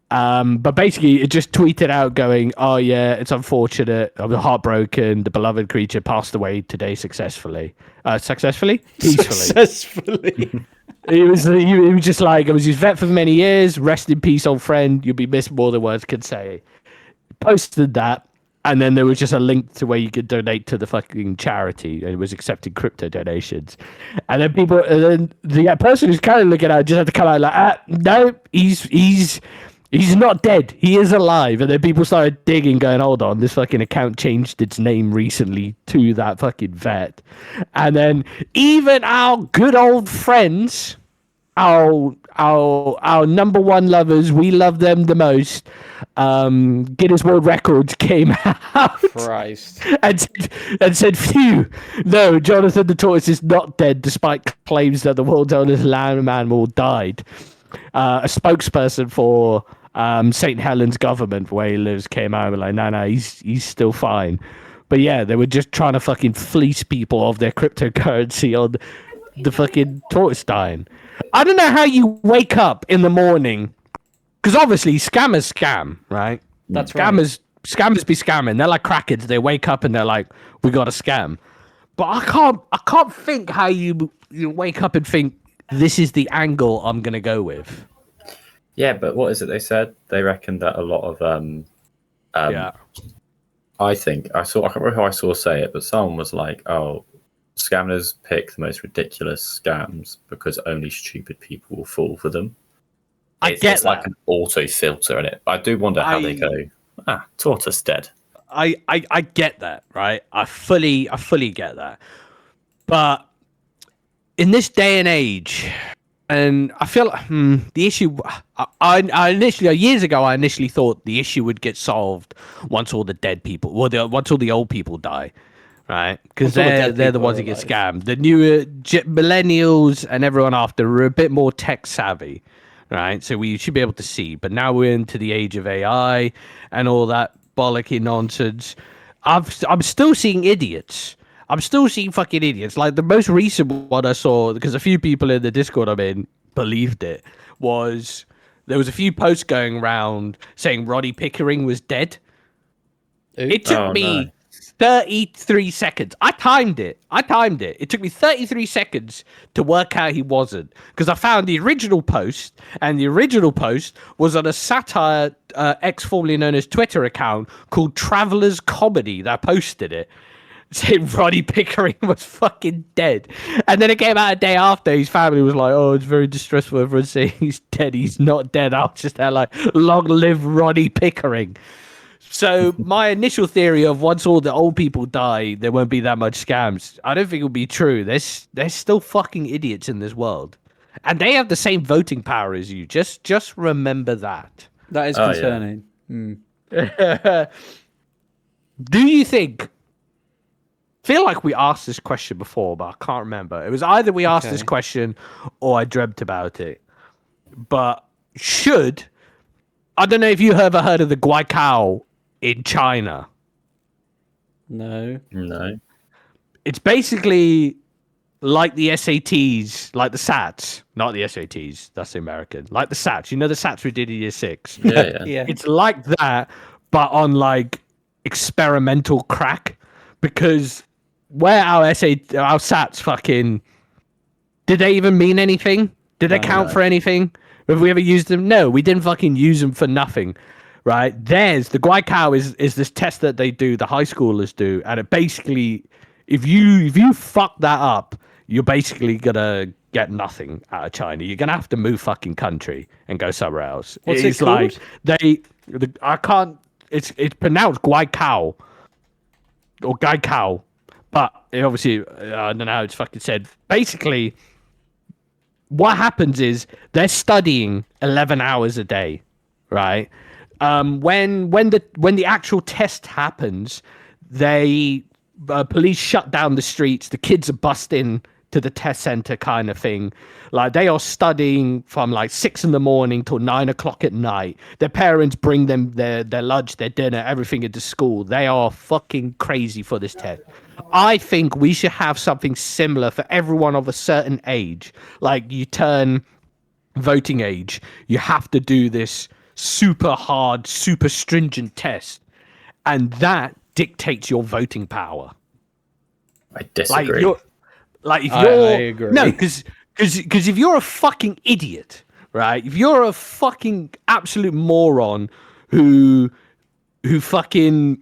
But basically it just tweeted out going, oh yeah, it's unfortunate, I'm heartbroken, the beloved creature passed away today successfully. Peacefully. He was just like, I was his vet for many years, rest in peace old friend, you'll be missed more than words could say. Posted that, and then there was just a link to where you could donate to the fucking charity, and it was accepting crypto donations. And then the person who's kind of looking at it just had to come out like, no, he's not dead. He is alive. And then people started digging, going, hold on, this fucking account changed its name recently to that fucking vet. And then even our good old friends, our number one lovers, we love them the most. Guinness World Records came out and said, phew, no, Jonathan the tortoise is not dead, despite claims that the world's oldest land mammal died. A spokesperson for St. Helens government, where he lives, came out and like, no, he's still fine. But yeah, they were just trying to fucking fleece people of their cryptocurrency on the fucking tortoise dying. I don't know how you wake up in the morning, because obviously scammers scam, right? That's scammers be scamming. They're like crackheads. They wake up and they're like, we got a scam. But I can't think how you wake up and think, this is the angle I'm gonna go with. Yeah, but what is it they said? They reckon that a lot of I can't remember who I saw say it, but someone was like, oh, scammers pick the most ridiculous scams because only stupid people will fall for them. It's like an auto filter in it. I do wonder how they go, tortoise dead. I get that, right? I fully get that. But in this day and age, and I feel the issue. I initially years ago, I initially thought the issue would get solved once all the dead people, once all the old people die, right? Because they're the ones that get scammed. The newer millennials and everyone after are a bit more tech savvy, right? So we should be able to see. But now we're into the age of AI and all that bollocky nonsense. I'm still seeing idiots. I'm still seeing fucking idiots. Like the most recent one I saw, because a few people in the Discord I'm in believed it, was there was a few posts going around saying Roddy Pickering was dead. It took me 33 seconds. I timed it. It took me 33 seconds to work out he wasn't, because I found the original post, and the original post was on a satire formerly known as Twitter account called Travelers Comedy that posted it, saying Roddy Pickering was fucking dead. And then it came out a day after. His family was like, oh, it's very distressful. Everyone's saying he's dead. He's not dead. I was just there like, long live Roddy Pickering. So my initial theory of once all the old people die, there won't be that much scams, I don't think it will be true. There's still fucking idiots in this world. And they have the same voting power as you. Just remember that. That is concerning. Yeah. Do you think... I feel like we asked this question before, but I can't remember. It was either we asked this question or I dreamt about it. But I don't know if you ever heard of the Guaikao in China. No. It's basically like the SATs, like the SATs, not the SATs. That's the American. Like the SATs. You know the SATs we did in year 6. Yeah. It's like that, but on like experimental crack, because where our SATs fucking, did they even mean anything? Did they count for anything? Have we ever used them? No, we didn't fucking use them for nothing, right? There's the Guaikao is this test that they do, the high schoolers do, and it basically, if you fuck that up, you're basically gonna get nothing out of China. You're gonna have to move fucking country and go somewhere else. What's it's it called? Like I can't. It's pronounced Guaikao or Gaikao, but obviously I don't know how it's fucking said. Basically, what happens is they're studying 11 hours a day, right? When the actual test happens, police shut down the streets. The kids are busting to the test center, kind of thing. Like they are studying from like 6 a.m. till 9 o'clock at night. Their parents bring them their lunch, their dinner, everything into school. They are fucking crazy for this test. I think we should have something similar for everyone of a certain age. Like you turn voting age, you have to do this super hard, super stringent test, and that dictates your voting power. I disagree. I agree. No, because if you're a fucking idiot, right? If you're a fucking absolute moron who fucking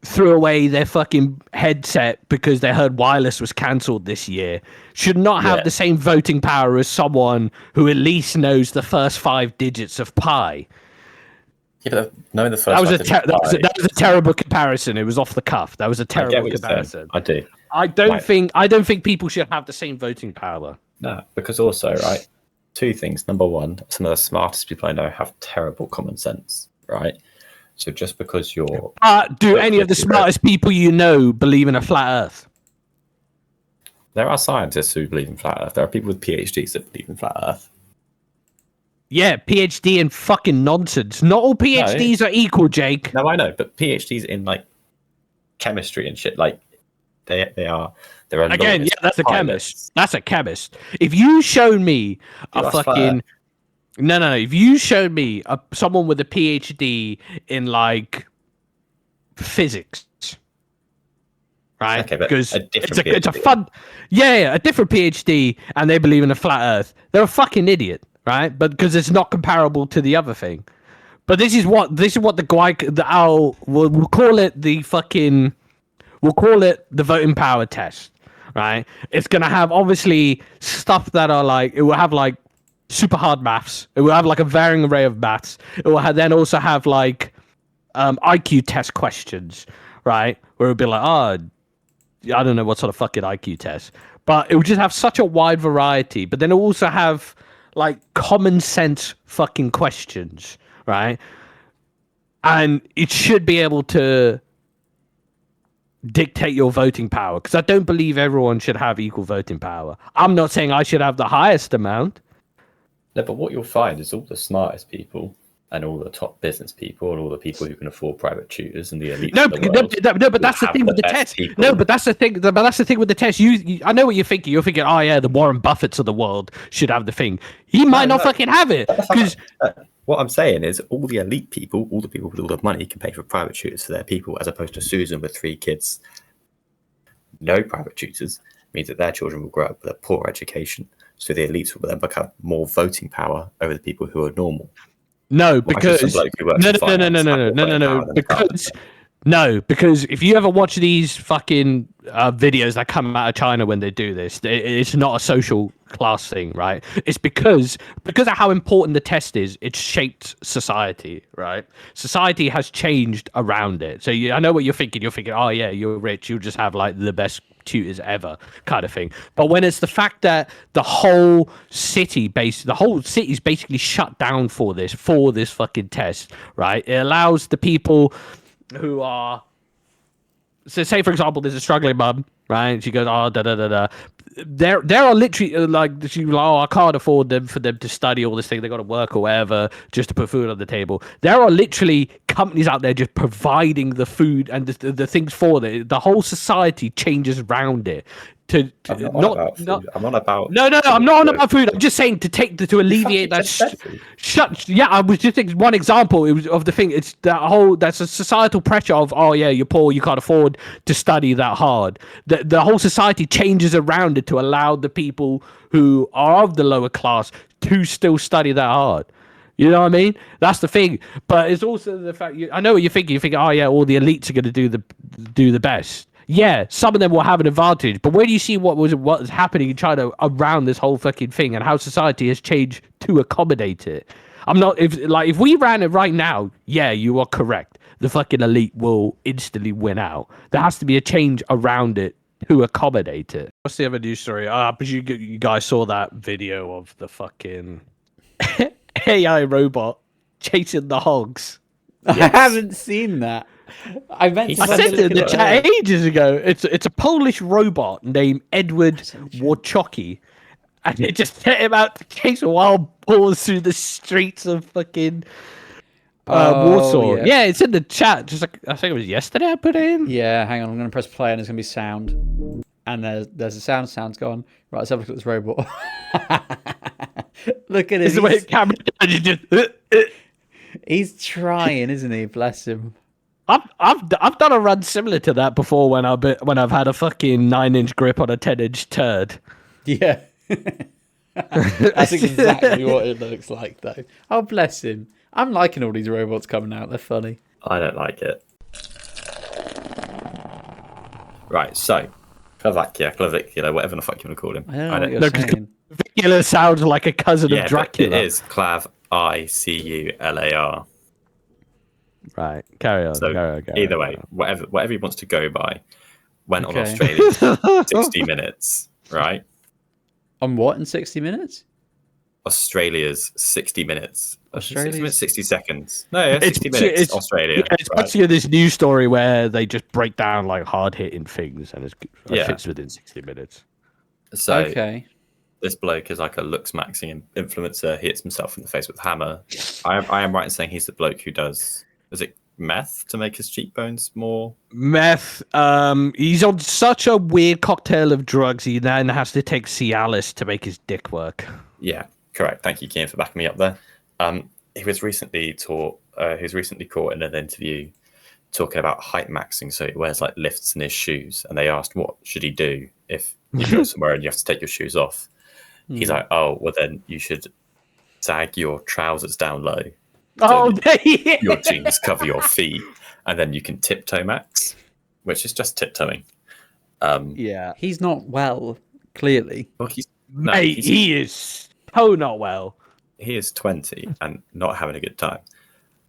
threw away their fucking headset because they heard wireless was cancelled this year, should not have the same voting power as someone who at least knows the first 5 digits of pi. Yeah, but knowing the first that was a terrible comparison. It was off the cuff. That was a terrible comparison. I do. I don't think people should have the same voting power. No, because also, right, 2 things. Number one, some of the smartest people I know have terrible common sense, right? So just because you're... do any of the smartest people you know believe in a flat Earth? There are scientists who believe in flat Earth. There are people with PhDs that believe in flat Earth. Yeah, PhD in fucking nonsense. Not all PhDs are equal, Jake. No, I know, but PhDs in like chemistry and shit, like they're again, yeah, that's a chemist. That's a chemist. If you show me a fucking no, if you showed me someone with a PhD in like physics, right? Okay, but because it's a fun, a different PhD, and they believe in a flat Earth. They're a fucking idiot, right? But because it's not comparable to the other thing. But this is what the we'll call it the fucking. We'll call it the voting power test, right? It's going to have, obviously, stuff that are like... It will have, like, super hard maths. It will have, like, a varying array of maths. It will then also have, like, IQ test questions, right? Where it'll be like, I don't know what sort of fucking IQ test, but it would just have such a wide variety. But then it also have like common sense fucking questions, right? And it should be able to dictate your voting power, because I don't believe everyone should have equal voting power. I'm not saying I should have the highest amount. No, but what you'll find is all the smartest people and all the top business people and all the people who can afford private tutors and the elite. But that's the thing with the test. People. No, but that's the thing. But that's the thing with the test. I know what you're thinking. You're thinking, oh yeah, the Warren Buffetts of the world should have the thing. He might not fucking have it because. What I'm saying is all the elite people, all the people with all the money can pay for private tutors for their people, as opposed to Susan with 3 kids. No private tutors means that their children will grow up with a poor education. So the elites will then become more voting power over the people who are normal. No, because because if you ever watch these fucking videos that come out of China when they do this, it's not a social class thing, right? It's because of how important the test is. It's shaped society, right? Society has changed around it. So I know what you're thinking. You're thinking, oh yeah, you're rich, you'll just have like the best tutors ever, kind of thing. But when it's the fact that the whole city's basically shut down for this fucking test, right? It allows the people who are, so say for example, there's a struggling mum, right? She goes, oh, da da da da. There are literally like, she's like, oh, I can't afford for them to study all this thing. They got to work or whatever just to put food on the table. There are literally companies out there just providing the food and the things for it. The whole society changes around it. I'm not on about food. I'm just saying to alleviate that. Yeah, I was just thinking one example. It was of the thing. It's that's a societal pressure of, oh yeah, you're poor, you can't afford to study that hard. The whole society changes around it to allow the people who are of the lower class to still study that hard. You know what I mean? That's the thing. But it's also the fact. I know what you're thinking. You're thinking, oh yeah, all the elites are going to do the best. Yeah, some of them will have an advantage, but where do you see what was happening in China around this whole fucking thing and how society has changed to accommodate it? If we ran it right now, yeah, you are correct. The fucking elite will instantly win out. There has to be a change around it to accommodate it. What's the other news story? But you guys saw that video of the fucking AI robot chasing the hogs. Yes. I haven't seen that. I said it in the chat ages ago. It's a Polish robot named Edward Warchocki, and it just set him out to chase wild boars through the streets of fucking Warsaw. Yeah, it's in the chat. Just like I think it was yesterday I put it in. Yeah, hang on. I'm going to press play and there's going to be sound. And there's a sound. Sound's gone. Right, let's have a look at this robot. Look at it. It's the way the camera just. He's trying, isn't he? Bless him. I've done a run similar to that before when I've had a fucking 9-inch grip on a 10-inch turd. Yeah. That's exactly what it looks like, though. Oh, bless him. I'm liking all these robots coming out. They're funny. I don't like it. Right, so Clavicula, whatever the fuck you want to call him. I don't know what you're saying. Clavicula sounds like a cousin of Dracula. It is Clav-I-C-U-L-A-R. Right, carry on. Either way, whatever he wants to go by, went on Australia's 60 Minutes, right? On what in 60 minutes? Australia's 60 Minutes. 60 minutes, 60 seconds. No, it's 60 minutes. Australia. Yeah, it's actually this news story where they just break down like hard hitting things, and it fits within 60 minutes. So this bloke is like a looks maxing influencer. He hits himself in the face with a hammer. I am right in saying he's the bloke who does. Is it meth to make his cheekbones more? Meth. He's on such a weird cocktail of drugs. He then has to take Cialis to make his dick work. Yeah, correct. Thank you, Kehan, for backing me up there. He was recently caught in an interview talking about height maxing. So he wears like lifts in his shoes, and they asked what should he do if you go somewhere and you have to take your shoes off. He's like, oh, well then you should sag your trousers down low. So your jeans cover your feet, and then you can tiptoe max, which is just tiptoeing. Yeah, he's not well. Clearly, well, he is so not well. He is 20 and not having a good time.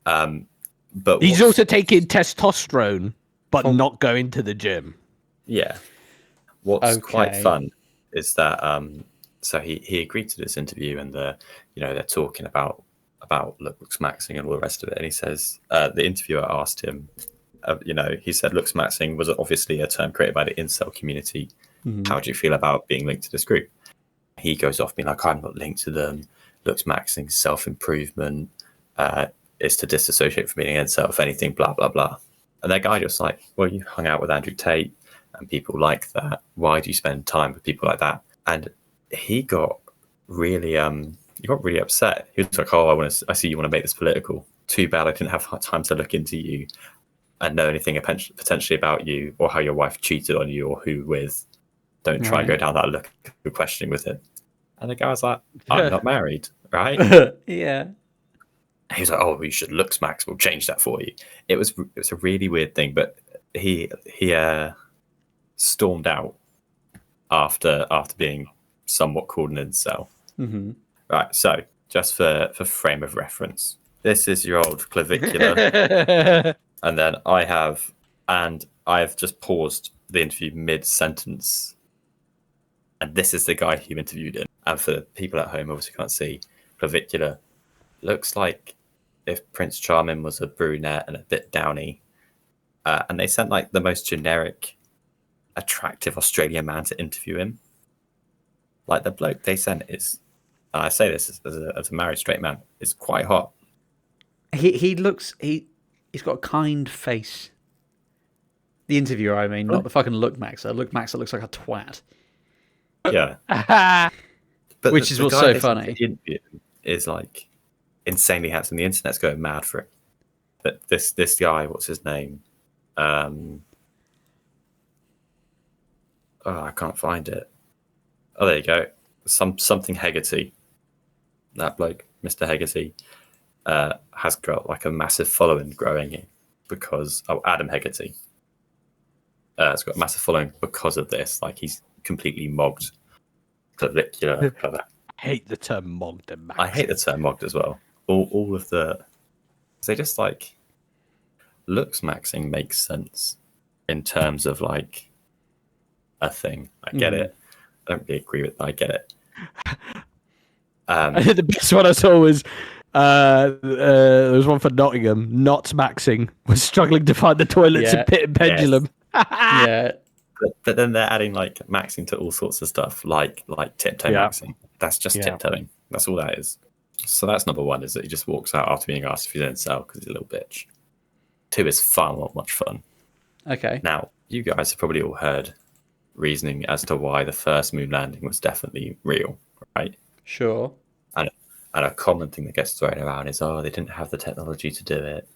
But he's also taking testosterone, but not going to the gym. Yeah, What's quite Okay. fun is that so he agreed to this interview, and they're talking about looks maxing and all the rest of it, and he says the interviewer asked him, he said looks maxing was obviously a term created by the incel community. How do you feel about being linked to this group? He goes off being like, I'm not linked to them. Looks maxing, self-improvement, is to disassociate from being an incel, if anything, blah blah blah. And that guy just like, well, you hung out with Andrew Tate and people like that. Why do you spend time with people like that? And he got really upset. He was like, oh, I see you want to make this political. Too bad I didn't have time to look into you and know anything potentially about you, or how your wife cheated on you, or who with. Don't try and go down that look of questioning with it. And the guy was like, I'm not married, right? Yeah. He was like, oh, you should looks max. We'll change that for you. It was a really weird thing, but he stormed out after being somewhat called an incel. Mm-hmm. Right, so just for frame of reference, this is your old clavicular. And then I've just paused the interview mid-sentence. And this is the guy who interviewed him. And for the people at home, obviously can't see, clavicular looks like if Prince Charming was a brunette and a bit downy. And they sent like the most generic, attractive Australian man to interview him. Like the bloke they sent is, and I say this as a married straight man, is quite hot. He's got a kind face. The interviewer, I mean, not the fucking look maxer. Look maxer looks like a twat. Yeah. But Which is what's so funny. Is like insanely handsome. The internet's going mad for it. But this guy, what's his name? I can't find it. Oh, there you go. Something Hegarty. That bloke, Mr. Hegarty, has got like a massive following growing because Adam Hegarty. Has got a massive following because of this. Like he's completely mogged clavicular. I hate the term mogged and maxing. I hate the term mogged as well. All of they just like looks maxing makes sense in terms of like a thing. I get it. I don't really agree with it. I get it. The best one I saw was there was one for Nottingham. Not maxing was struggling to find the toilets in Pit and Pendulum. Yeah. But then they're adding like maxing to all sorts of stuff, like tiptoe maxing. That's just tiptoeing. That's all that is. So that's number one, is that he just walks out after being asked if he's in cell because he's a little bitch. 2 is far more much fun. Okay. Now, you guys have probably all heard reasoning as to why the first moon landing was definitely real, right? Sure. And a common thing that gets thrown around is, oh, they didn't have the technology to do it.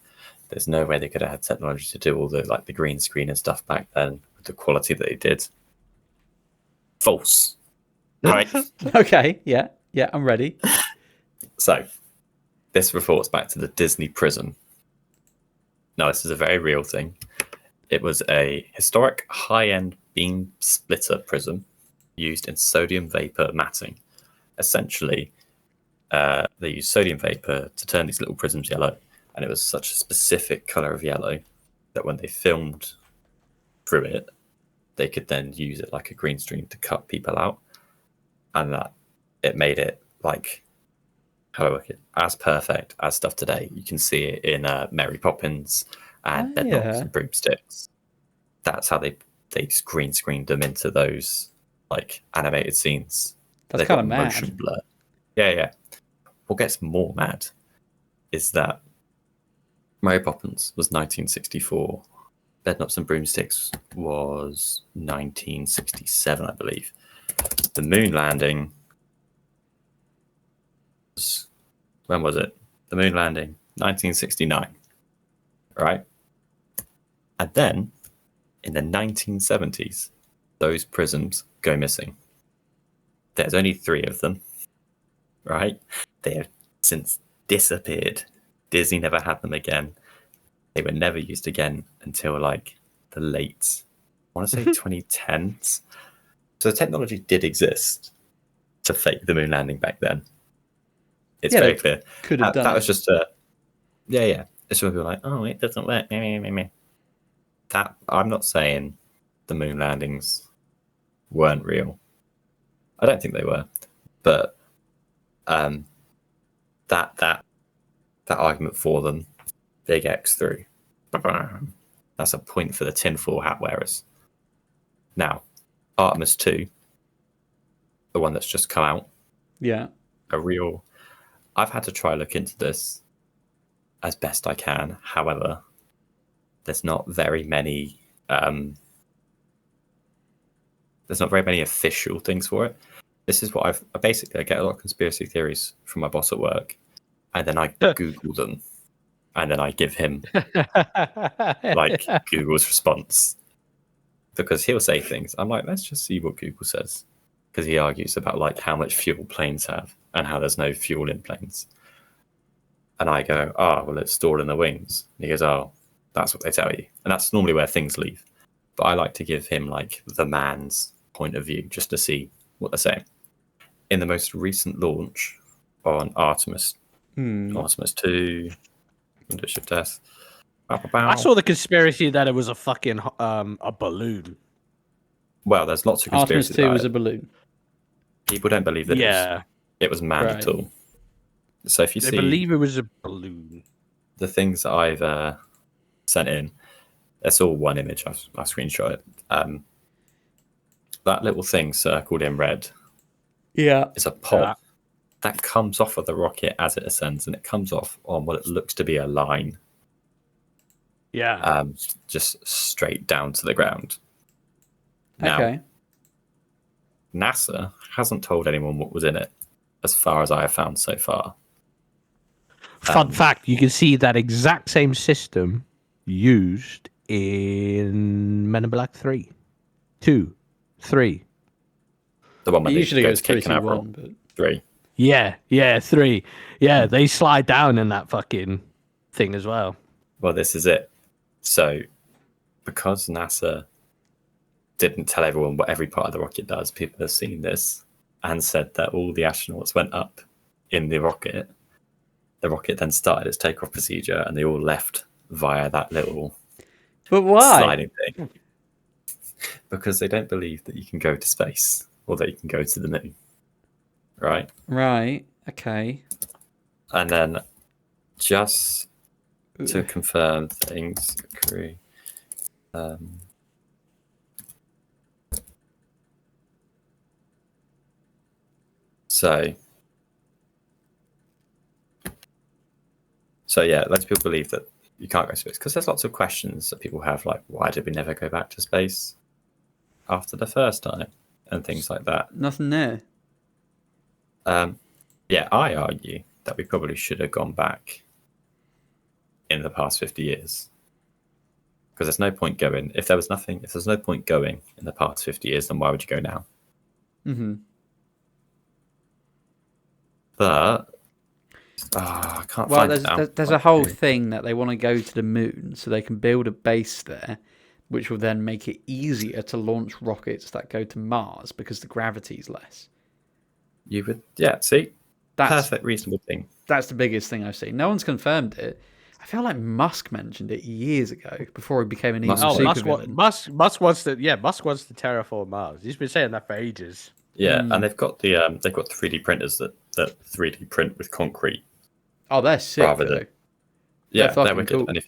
There's no way they could have had technology to do all the like the green screen and stuff back then with the quality that they did. False. Right? Okay. Yeah. Yeah. I'm ready. So, this reports back to the Disney prison. Now, this is a very real thing. It was a historic high-end beam splitter prism used in sodium vapor matting. Essentially, they used sodium vapor to turn these little prisms yellow, and it was such a specific color of yellow that when they filmed through it, they could then use it like a green screen to cut people out, and that it made it like, how do I work it, as perfect as stuff today. You can see it in Mary Poppins and Bedknobs and Broomsticks. That's how they green screened them into those like animated scenes. That's kind of mad. Motion blur. Yeah. What gets more mad is that Mary Poppins was 1964. Bedknobs and Broomsticks was 1967, I believe. The moon landing was, when was it? The moon landing, 1969. Right? And then, in the 1970s, those prisms go missing. There's only 3 of them. Right? They have since disappeared. Disney never had them again. They were never used again until like the late, I want to say 2010s. So the technology did exist to fake the moon landing back then. It's very clear. Could have done that was just a, yeah. It's when people were like, oh, it doesn't work. That I'm not saying the moon landings weren't real. I don't think they were, but that argument for them, big X through. That's a point for the tinfoil hat wearers. Now, Artemis 2, the one that's just come out, Yeah. I've had to try look into this as best I can. However, there's not very many official things for it. This is what I get a lot of conspiracy theories from my boss at work, and then I Google them, and then I give him like Google's response, because he'll say things. I'm like, let's just see what Google says, because he argues about like how much fuel planes have and how there's no fuel in planes. And I go, well, it's stored in the wings. And he goes, that's what they tell you. And that's normally where things leave. But I like to give him like the man's point of view just to see what they're saying. In the most recent launch on Artemis 2, Windows Shift S. I saw the conspiracy that it was a fucking a balloon. Well, there's lots of Artemis conspiracies. 2 was a balloon. People don't believe that it was manned at all. So if you see, believe it was a balloon. The things that I've sent in, that's all one image. I've screenshot it. That little thing circled in red, is a pod that comes off of the rocket as it ascends, and it comes off on what it looks to be a line. Yeah. Just straight down to the ground. Now, Okay. NASA hasn't told anyone what was in it, as far as I have found so far. Fun fact, you can see that exact same system used in Men in Black 3. 2, 3. The one where It they usually go goes to Cape 3, 2, Canaveral. 1, but 3. Yeah, 3. Yeah, they slide down in that fucking thing as well. Well, this is it. So, because NASA didn't tell everyone what every part of the rocket does, people have seen this and said that all the astronauts went up in the rocket. The rocket then started its takeoff procedure, and they all left via that little But why? sliding thing. Because they don't believe that you can go to space or that you can go to the moon. Right? Right. Okay. And then just to confirm things, crew. So yeah, lots of people believe that you can't go to space because there's lots of questions that people have, like why did we never go back to space after the first time and things like that. Nothing there. Yeah, I argue that we probably should have gone back in the past 50 years. Because there's no point going. If there's no point going in the past 50 years, then why would you go now? Mm-hmm. But I can't Well, find it now. there's a whole thing that they want to go to the moon so they can build a base there, which will then make it easier to launch rockets that go to Mars because the gravity's less. You would, see, perfect, reasonable thing. That's the biggest thing I've seen. No one's confirmed it. I feel like Musk mentioned it years ago before he became an evil supervillain. Musk wants to terraform Mars. He's been saying that for ages. Yeah, and they've got the 3D printers that 3D print with concrete. Oh, they're sick. Rather than, they're wicked. Cool. And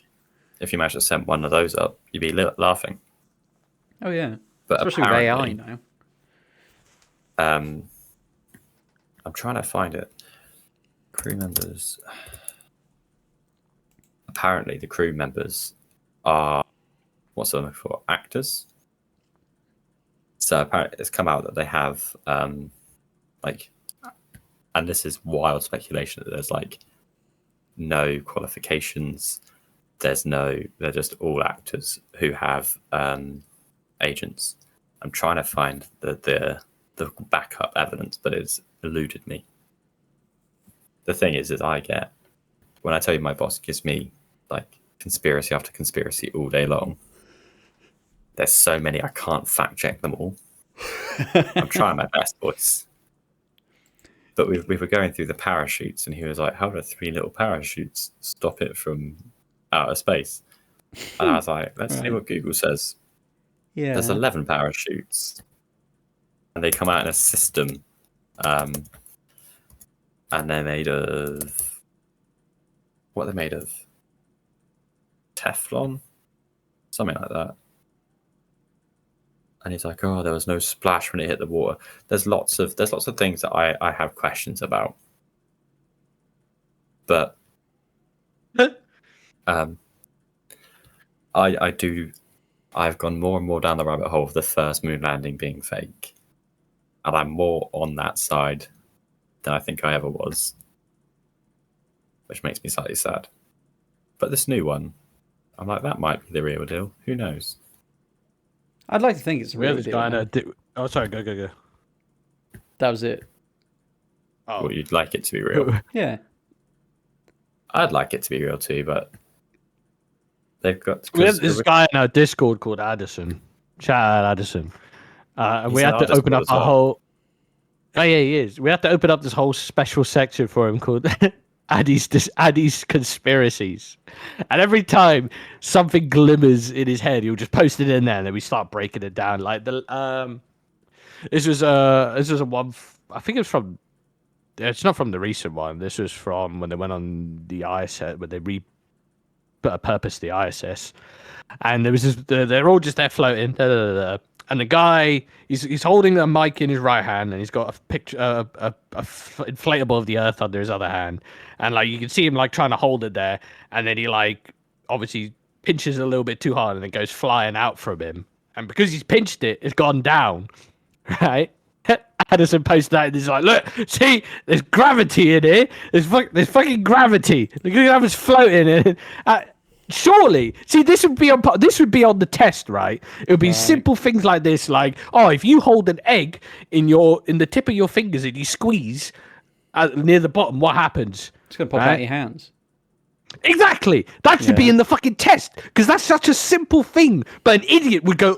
if you manage to send one of those up, you'd be laughing. Oh yeah, But especially with AI now. I'm trying to find it. Crew members. Apparently, the crew members are what's the name for actors. So apparently, it's come out that they have and this is wild speculation, that there's no qualifications. They're just all actors who have agents. I'm trying to find the backup evidence, but it's eluded me. The thing is when I tell you my boss gives me conspiracy after conspiracy all day long, there's so many I can't fact check them all. I'm trying my best, boys. But we were going through the parachutes, and he was like, how do 3 little parachutes stop it from outer space? And I was like, let's see what Google says. Yeah. There's 11 parachutes. and they come out in a system, and they're made of what are they made of? Teflon, something like that. And he's like, "Oh, there was no splash when it hit the water." There's lots of things that I have questions about, but I've gone more and more down the rabbit hole of the first moon landing being fake, and I'm more on that side than I think I ever was, which makes me slightly sad. But this new one, I'm like, that might be the real deal. Who knows? I'd like to think it's a We real had this deal. guy in man. oh, sorry, go. That was it. Oh, Well, you'd like it to be real. Yeah. I'd like it to be real too, but they've got. we had this guy in our Discord called Addison. Shout out Addison. And we He's had in to our open up Discord our as well. whole. Oh yeah, he is. We had to open up this whole special section for him called Addy's conspiracies. And every time something glimmers in his head, he'll just post it in there, and then we start breaking it down. Like this was a one. I think it's from. It's not from the recent one. This was from when they went on the ISS, when they purposed the ISS, and there was this. They're all just there floating. And the guy, he's holding a mic in his right hand, and he's got a picture, inflatable of the Earth under his other hand, and like you can see him like trying to hold it there, and then he like obviously pinches it a little bit too hard, and it goes flying out from him, and because he's pinched it, it's gone down, right? Addison posted that and he's like, look, see, there's gravity in here. There's fucking gravity. Look at how it's floating. And surely, see, this would be on the test, right? It would be simple things like this, like, oh, if you hold an egg in the tip of your fingers and you squeeze near the bottom, what happens? It's going to pop out your hands. Exactly. That should be in the fucking test because that's such a simple thing. But an idiot would go,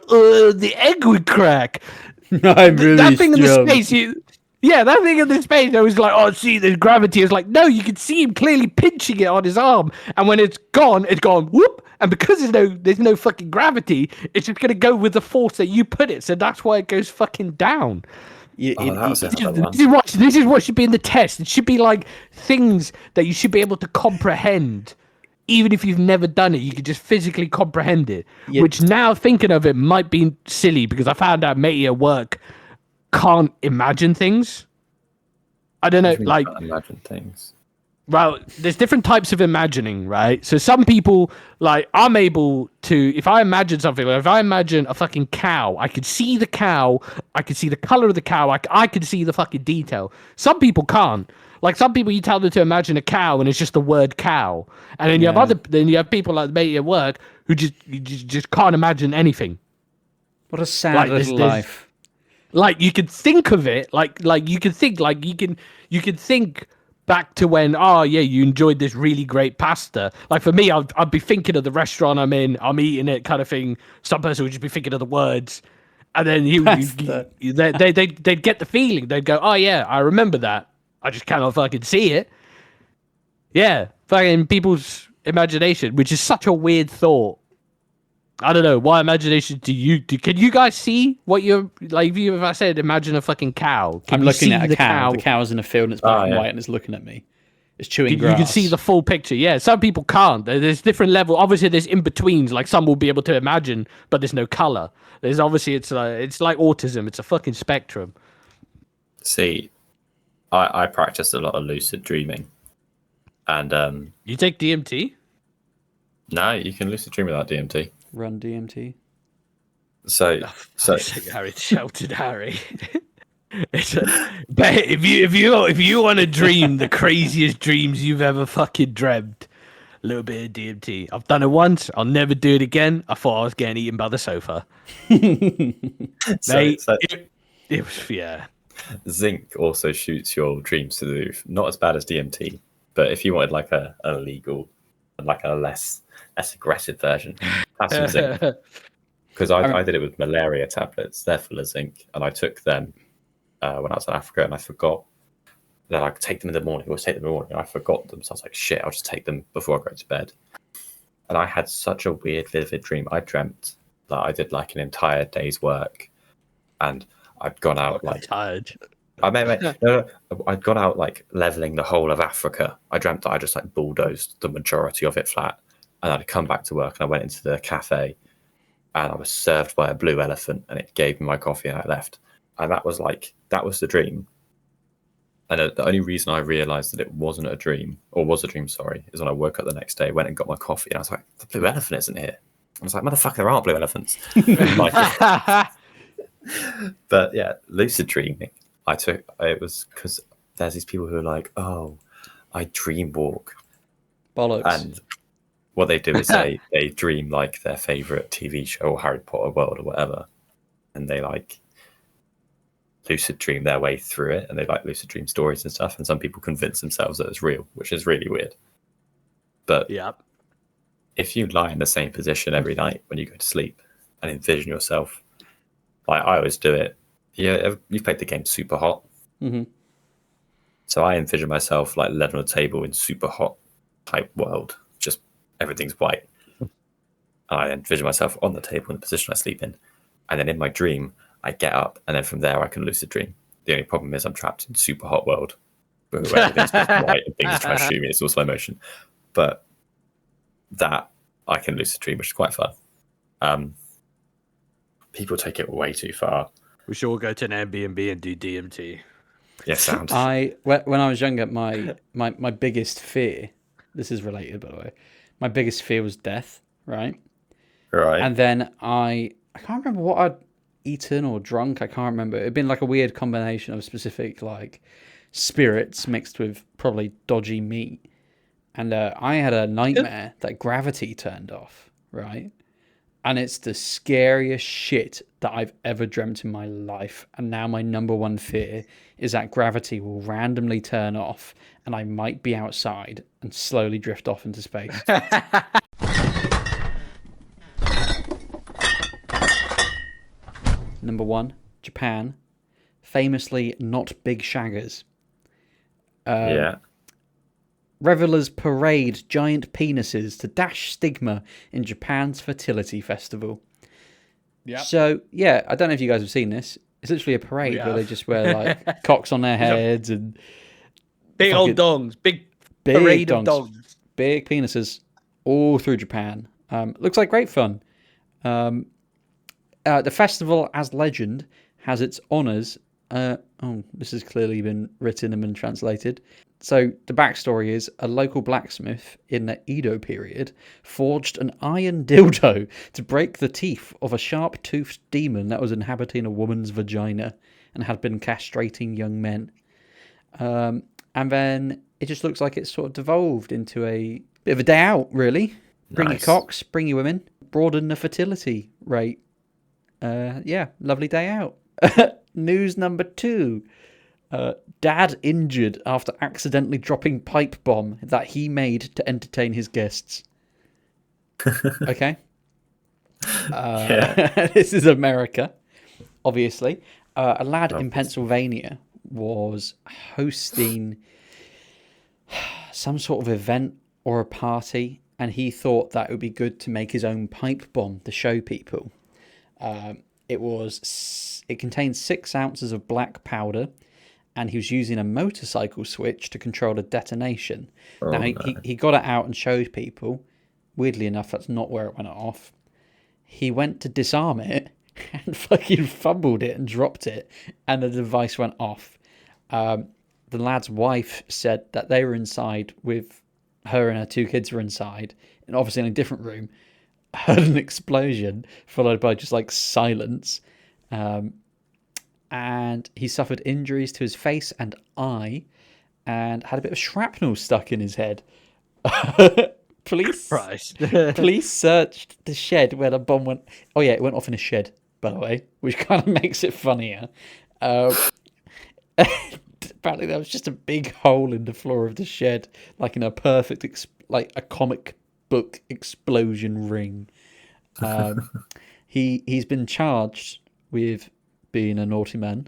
the egg would crack. I'm really That thing in the space, that thing in the space, I was like, oh, see, there's gravity. It's like, no, you can see him clearly pinching it on his arm. And when it's gone, whoop. And because there's no fucking gravity, it's just going to go with the force that you put it. So that's why it goes fucking down. That was another one. This is what should be in the test. It should be like things that you should be able to comprehend. Even if you've never done it, you could just physically comprehend it. Yeah. Which now thinking of it might be silly because I found out matey at work can't imagine things. I don't know, like imagine things. Well, there's different types of imagining, right? So some people, like, I'm able to, if I imagine something, like if I imagine a fucking cow, I could see the cow, I could see the color of the cow, I could see the fucking detail. Some people can't. Like some people, you tell them to imagine a cow, and it's just the word cow. And then you have people like me at work who just can't imagine anything. What a sad little life. Like you could think of it, like you could think, like you can think back to when, oh yeah, you enjoyed this really great pasta. Like for me, I'd be thinking of the restaurant I'm in, I'm eating it, kind of thing. Some person would just be thinking of the words, and then they'd get the feeling. They'd go, oh yeah, I remember that. I just cannot fucking see it. Yeah, fucking people's imagination, which is such a weird thought. I don't know. Why imagination do you do? Can you guys see what you're like? If I said, imagine a fucking cow. I'm looking at a cow. The cow's in a field and it's black and white and it's looking at me. It's chewing grass. You can see the full picture. Yeah, some people can't. There's different level. Obviously, there's in betweens. Like some will be able to imagine, but there's no color. There's obviously it's like autism. It's a fucking spectrum. See, I practiced a lot of lucid dreaming, and you take DMT? No, you can lucid dream without DMT. Run DMT. So Harry shouted Harry. But if you want to dream the craziest dreams you've ever fucking dreamt, a little bit of DMT. I've done it once. I'll never do it again. I thought I was getting eaten by the sofa. It was Zinc also shoots your dreams to the roof. Not as bad as DMT, but if you wanted like an illegal, like a less aggressive version, have some zinc. Because I did it with malaria tablets. They're full of zinc, and I took them when I was in Africa, and I forgot that I could take them in the morning. I always take them in the morning. I forgot them, so I was like, shit, I'll just take them before I go to bed. And I had such a weird, vivid dream. I dreamt that I did like an entire day's work, and I'd gone out like tired. I'd gone out like leveling the whole of Africa. I dreamt that I just like bulldozed the majority of it flat, and I'd come back to work and I went into the cafe, and I was served by a blue elephant, and it gave me my coffee, and I left. And that was the dream. And the only reason I realised that it wasn't a dream, or was a dream, sorry, is when I woke up the next day, went and got my coffee, and I was like, the blue elephant isn't here. I was like, motherfucker, there aren't blue elephants. But yeah, lucid dreaming. It was because there's these people who are like, oh, I dream walk. Bollocks. And what they do is they dream like their favourite TV show or Harry Potter world or whatever. And they like lucid dream their way through it, and they like lucid dream stories and stuff. And some people convince themselves that it's real, which is really weird. But if you lie in the same position every night when you go to sleep and envision yourself, like I always do it. Yeah, you've played the game Super Hot. Mm-hmm. So I envision myself like led on a table in super hot type world, just everything's white. And I envision myself on the table in the position I sleep in, and then in my dream I get up, and then from there I can lucid dream. The only problem is I'm trapped in super hot world where everything's just white and things try to shoot me. It's all slow motion, but that I can lucid dream, which is quite fun. People take it way too far. We should all go to an Airbnb and do DMT. Yeah, sound. When I was younger, my biggest fear, this is related by the way, my biggest fear was death, right? Right. And then I can't remember what I'd eaten or drunk, I can't remember. It'd been like a weird combination of specific like spirits mixed with probably dodgy meat. And I had a nightmare that gravity turned off, right? And it's the scariest shit that I've ever dreamt in my life. And now my number one fear is that gravity will randomly turn off and I might be outside and slowly drift off into space. Number one, Japan. Famously not big shaggers. Yeah. Revelers parade giant penises to dash stigma in Japan's fertility festival. Yeah. So, yeah, I don't know if you guys have seen this. It's literally a parade where they just wear like cocks on their heads and big old dongs, big parade of dongs, big penises all through Japan. Looks like great fun. The festival, as legend, has its honours. This has clearly been written and been translated. So the backstory is a local blacksmith in the Edo period forged an iron dildo to break the teeth of a sharp-toothed demon that was inhabiting a woman's vagina and had been castrating young men. And then it just looks like it's sort of devolved into a bit of a day out, really. Bring your cocks, bring your women, broaden the fertility rate. Lovely day out. News number 2. Dad injured after accidentally dropping pipe bomb that he made to entertain his guests. Okay. This is America, obviously. A lad in Pennsylvania was hosting some sort of event or a party, and he thought that it would be good to make his own pipe bomb to show people. It contained 6 ounces of black powder, and he was using a motorcycle switch to control the detonation. He got it out and showed people. Weirdly enough, that's not where it went off. He went to disarm it and fucking fumbled it and dropped it, and the device went off. The lad's wife said that they were inside with her and her 2 kids were inside, and obviously in a different room, heard an explosion followed by just like silence. And he suffered injuries to his face and eye and had a bit of shrapnel stuck in his head. Police searched the shed where the bomb went. Oh yeah, it went off in a shed, by the way, which kind of makes it funnier. Apparently there was just a big hole in the floor of the shed, like in a perfect, like a comic book explosion ring. He's been charged with being a naughty man,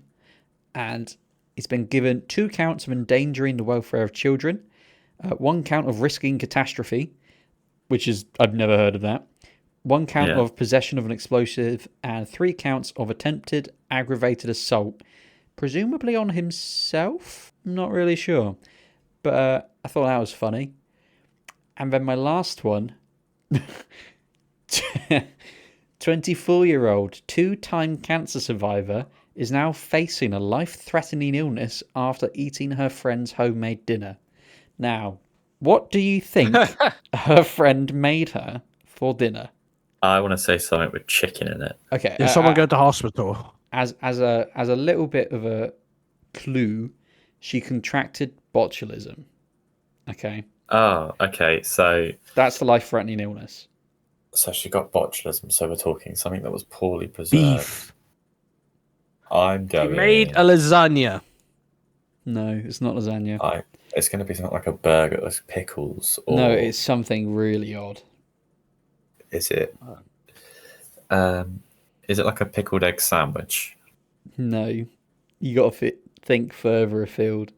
and he's been given 2 counts of endangering the welfare of children, 1 count of risking catastrophe, which is, I've never heard of that, 1 count of possession of an explosive, and 3 counts of attempted aggravated assault, presumably on himself. I'm not really sure, but I thought that was funny. And then my last one, 24-year-old 2-time cancer survivor is now facing a life-threatening illness after eating her friend's homemade dinner. Now, what do you think her friend made her for dinner? I want to say something with chicken in it. Okay. Did someone go to hospital? As a little bit of a clue, she contracted botulism. Okay. Oh, okay. So That's the life-threatening illness. she got botulism. So we're talking something that was poorly preserved. Beef. I'm She going. made a lasagna. No, it's not lasagna. It's going to be something like a burger with pickles. Or No, it's something really odd. Is it? Is it like a pickled egg sandwich? No, you got to think further afield.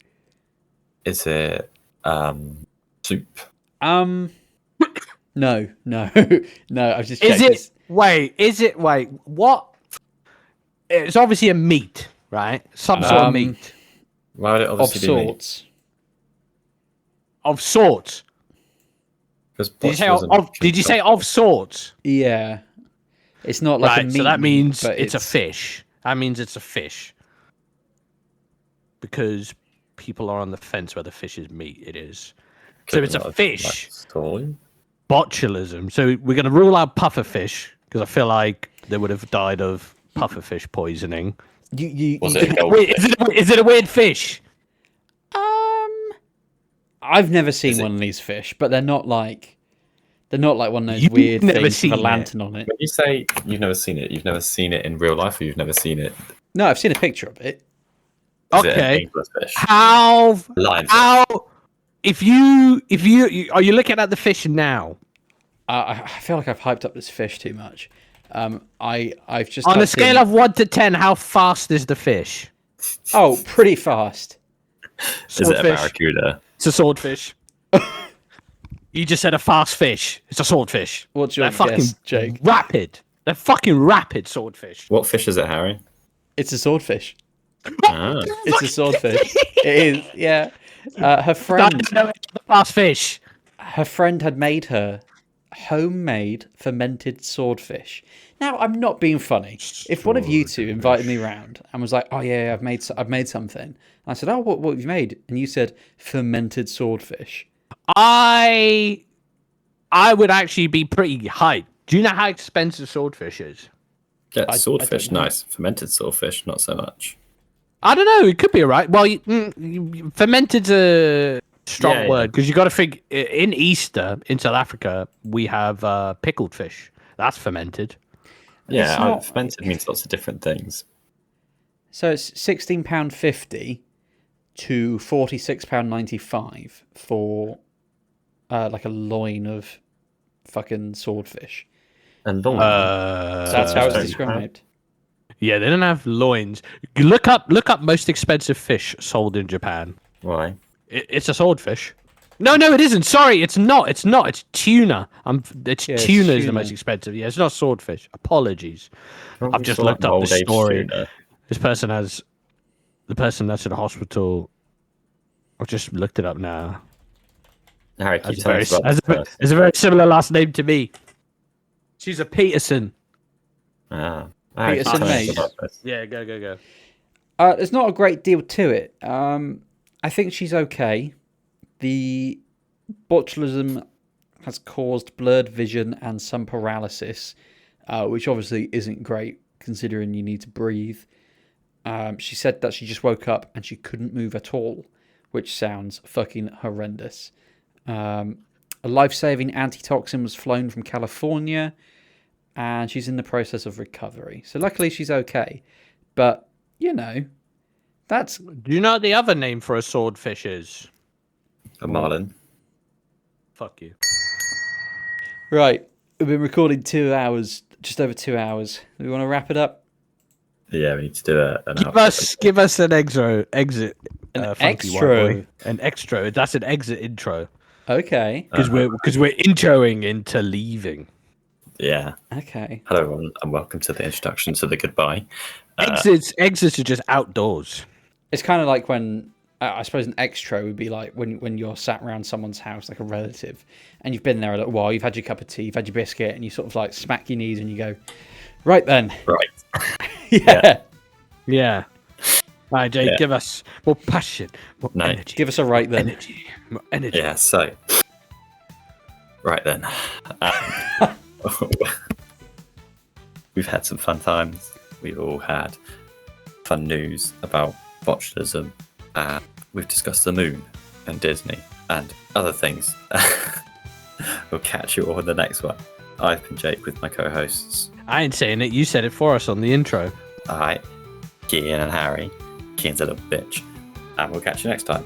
Is it soup? No. I've just checked. Is it? Wait. What? It's obviously a meat, right? Some sort of meat. Why would it Of obviously be meat? sorts. Of sorts. Because Did you say of sorts? Yeah. It's not like a Right, meat. so that means but it's a fish. That means it's a fish. Because people are on the fence whether fish is meat. It is. So it's a fish. Botulism. So we're going to rule out pufferfish because I feel like they would have died of pufferfish poisoning. Was it? Is it a weird fish? I've never seen one of these fish, but they're not like one of those You've weird never things with seen a it. lantern on it. When you say you've never seen it in real life, or you've never seen it? No, I've seen a picture of it. Is it an Okay. anglerfish? How? Lionfish. If you are you looking at the fish now? I feel like I've hyped up this fish too much. I've just On a typed scale in- of 1 to 10, how fast is the fish? pretty fast. Is it a Swordfish. barracuda? It's a swordfish. You just said a fast fish. It's a swordfish. What's your They're fucking guess, Jake? rapid. They're fucking rapid swordfish. What fish is it, Harry? It's a swordfish. Ah. It's a swordfish. It is. Yeah. Her friend. No, it's the fast fish. Her friend had made her homemade fermented swordfish. Now, I'm not being funny. If one of you two invited me round and was like, "Oh yeah, I've made something," and I said, "Oh, what have you made?" and you said fermented swordfish. I would actually be pretty hyped. Do you know how expensive swordfish is? Yeah, I swordfish, don't know. nice. Fermented swordfish, not so much. I don't know. It could be alright. Well, fermented's a strong Yeah, word because you got to think. In Easter in South Africa, we have pickled fish. That's fermented. Yeah, not- fermented means lots of different things. So it's £16.50 to £46.95 for like a loin of fucking swordfish. And long. That's how it's very described. Yeah, they don't have loins. You look up most expensive fish sold in Japan. Why? It's a swordfish. No, it isn't. Sorry, it's not. It's tuna. It's Yeah, it's tuna is the tuna. most expensive. Yeah, it's not swordfish. Apologies. Probably I've just sort of looked up the old age story. tuna. The person that's in the hospital. I've just looked it up now. Harry, keep Has telling us about this first. a very similar last name to me. She's a Peterson. Ah. Harry, keep Peterson telling us Mays. about this. Yeah, go. There's not a great deal to it. I think she's okay. The botulism has caused blurred vision and some paralysis, which obviously isn't great considering you need to breathe. She said that she just woke up and she couldn't move at all, which sounds fucking horrendous. A life-saving antitoxin was flown from California, and she's in the process of recovery. So luckily she's okay. But, that's... Do you know what the other name for a swordfish is? A marlin. Fuck you. Right, we've been recording 2 hours, just over 2 hours. Do we want to wrap it up? Yeah, we need to do an Give us an exit. An funky white extra. boy. An extra. That's an exit intro Okay. because we're introing into leaving. Yeah. Okay. Hello, everyone, and welcome to the introduction to the goodbye. Exits are just outdoors. It's kind of like when I suppose an extra would be like when you're sat around someone's house, like a relative, and you've been there a little while. You've had your cup of tea, you've had your biscuit, and you sort of like smack your knees and you go, "Right then." Right. Yeah. Yeah. All right, Jake, Yeah. give us more passion, more energy. Give us a right then. Energy, more energy. Yeah, so. Right then. We've had some fun times. We've all had fun news about botulism. We've discussed the moon and Disney and other things. We'll catch you all in the next one. I've been Jake with my co-hosts. I ain't saying it. You said it for us on the intro. All right, Kehan and Harry. Kehan's a little bitch. And we'll catch you next time.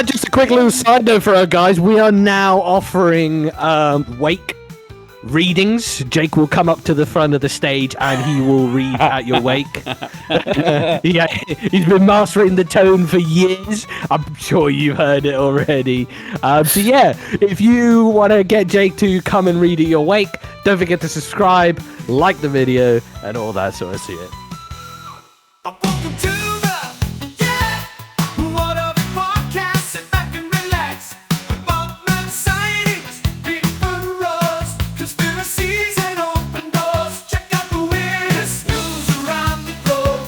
Just a quick little side note for our guys. We are now offering wake readings. Jake will come up to the front of the stage and he will read at your wake. Yeah, he's been mastering the tone for years. I'm sure you've heard it already. So yeah, if you want to get Jake to come and read at your wake, don't forget to subscribe, like the video, and all that sort of shit. Welcome to the What Up podcast. Sit back and relax. Involvement sightings, people rose, conspiracies and open doors. Check out the weirdest news around the globe.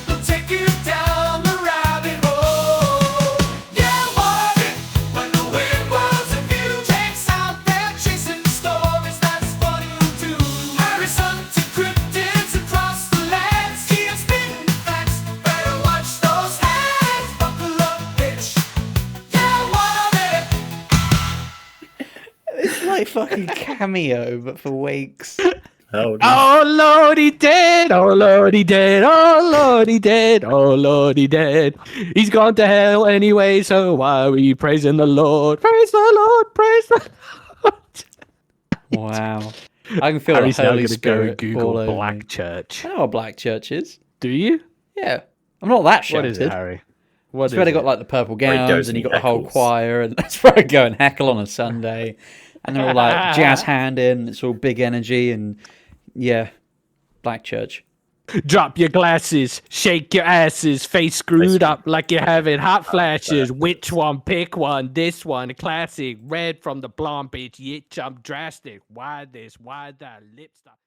We'll take you down the rabbit hole. Yeah, what if when the weird world's of view takes out there chasing stories that's funny too. Harry's hunting cryptids across the land. See and spin facts. Better watch those hands. Buckle up, bitch. Yeah, what of it? It's like fucking Cameo, but for wakes. Oh, Oh Lord, he did. Oh Lord, he did. Oh Lord, he did. Oh Lord, he did. He's gone to hell anyway, so why are we praising the Lord? Praise the Lord. Praise the Lord. Wow. I can feel Harry's the now Holy going to go Spirit and Google all over Black me. Church. I know what Black Church is. Do you? Yeah. I'm not that What sheltered. is it, Harry? What It's where they is got it? like the purple Where he gowns goes and you and got the whole heckles. choir, and that's where I go and heckle on a Sunday. And they're all like jazz hand in, it's all big energy, and yeah, Black Church. Drop your glasses, shake your asses, face screwed up like you're having hot flashes. Which one? Pick one. This one, classic. Red from the blonde bitch. Yitch, I'm drastic. Why this? Why that? Lip stop.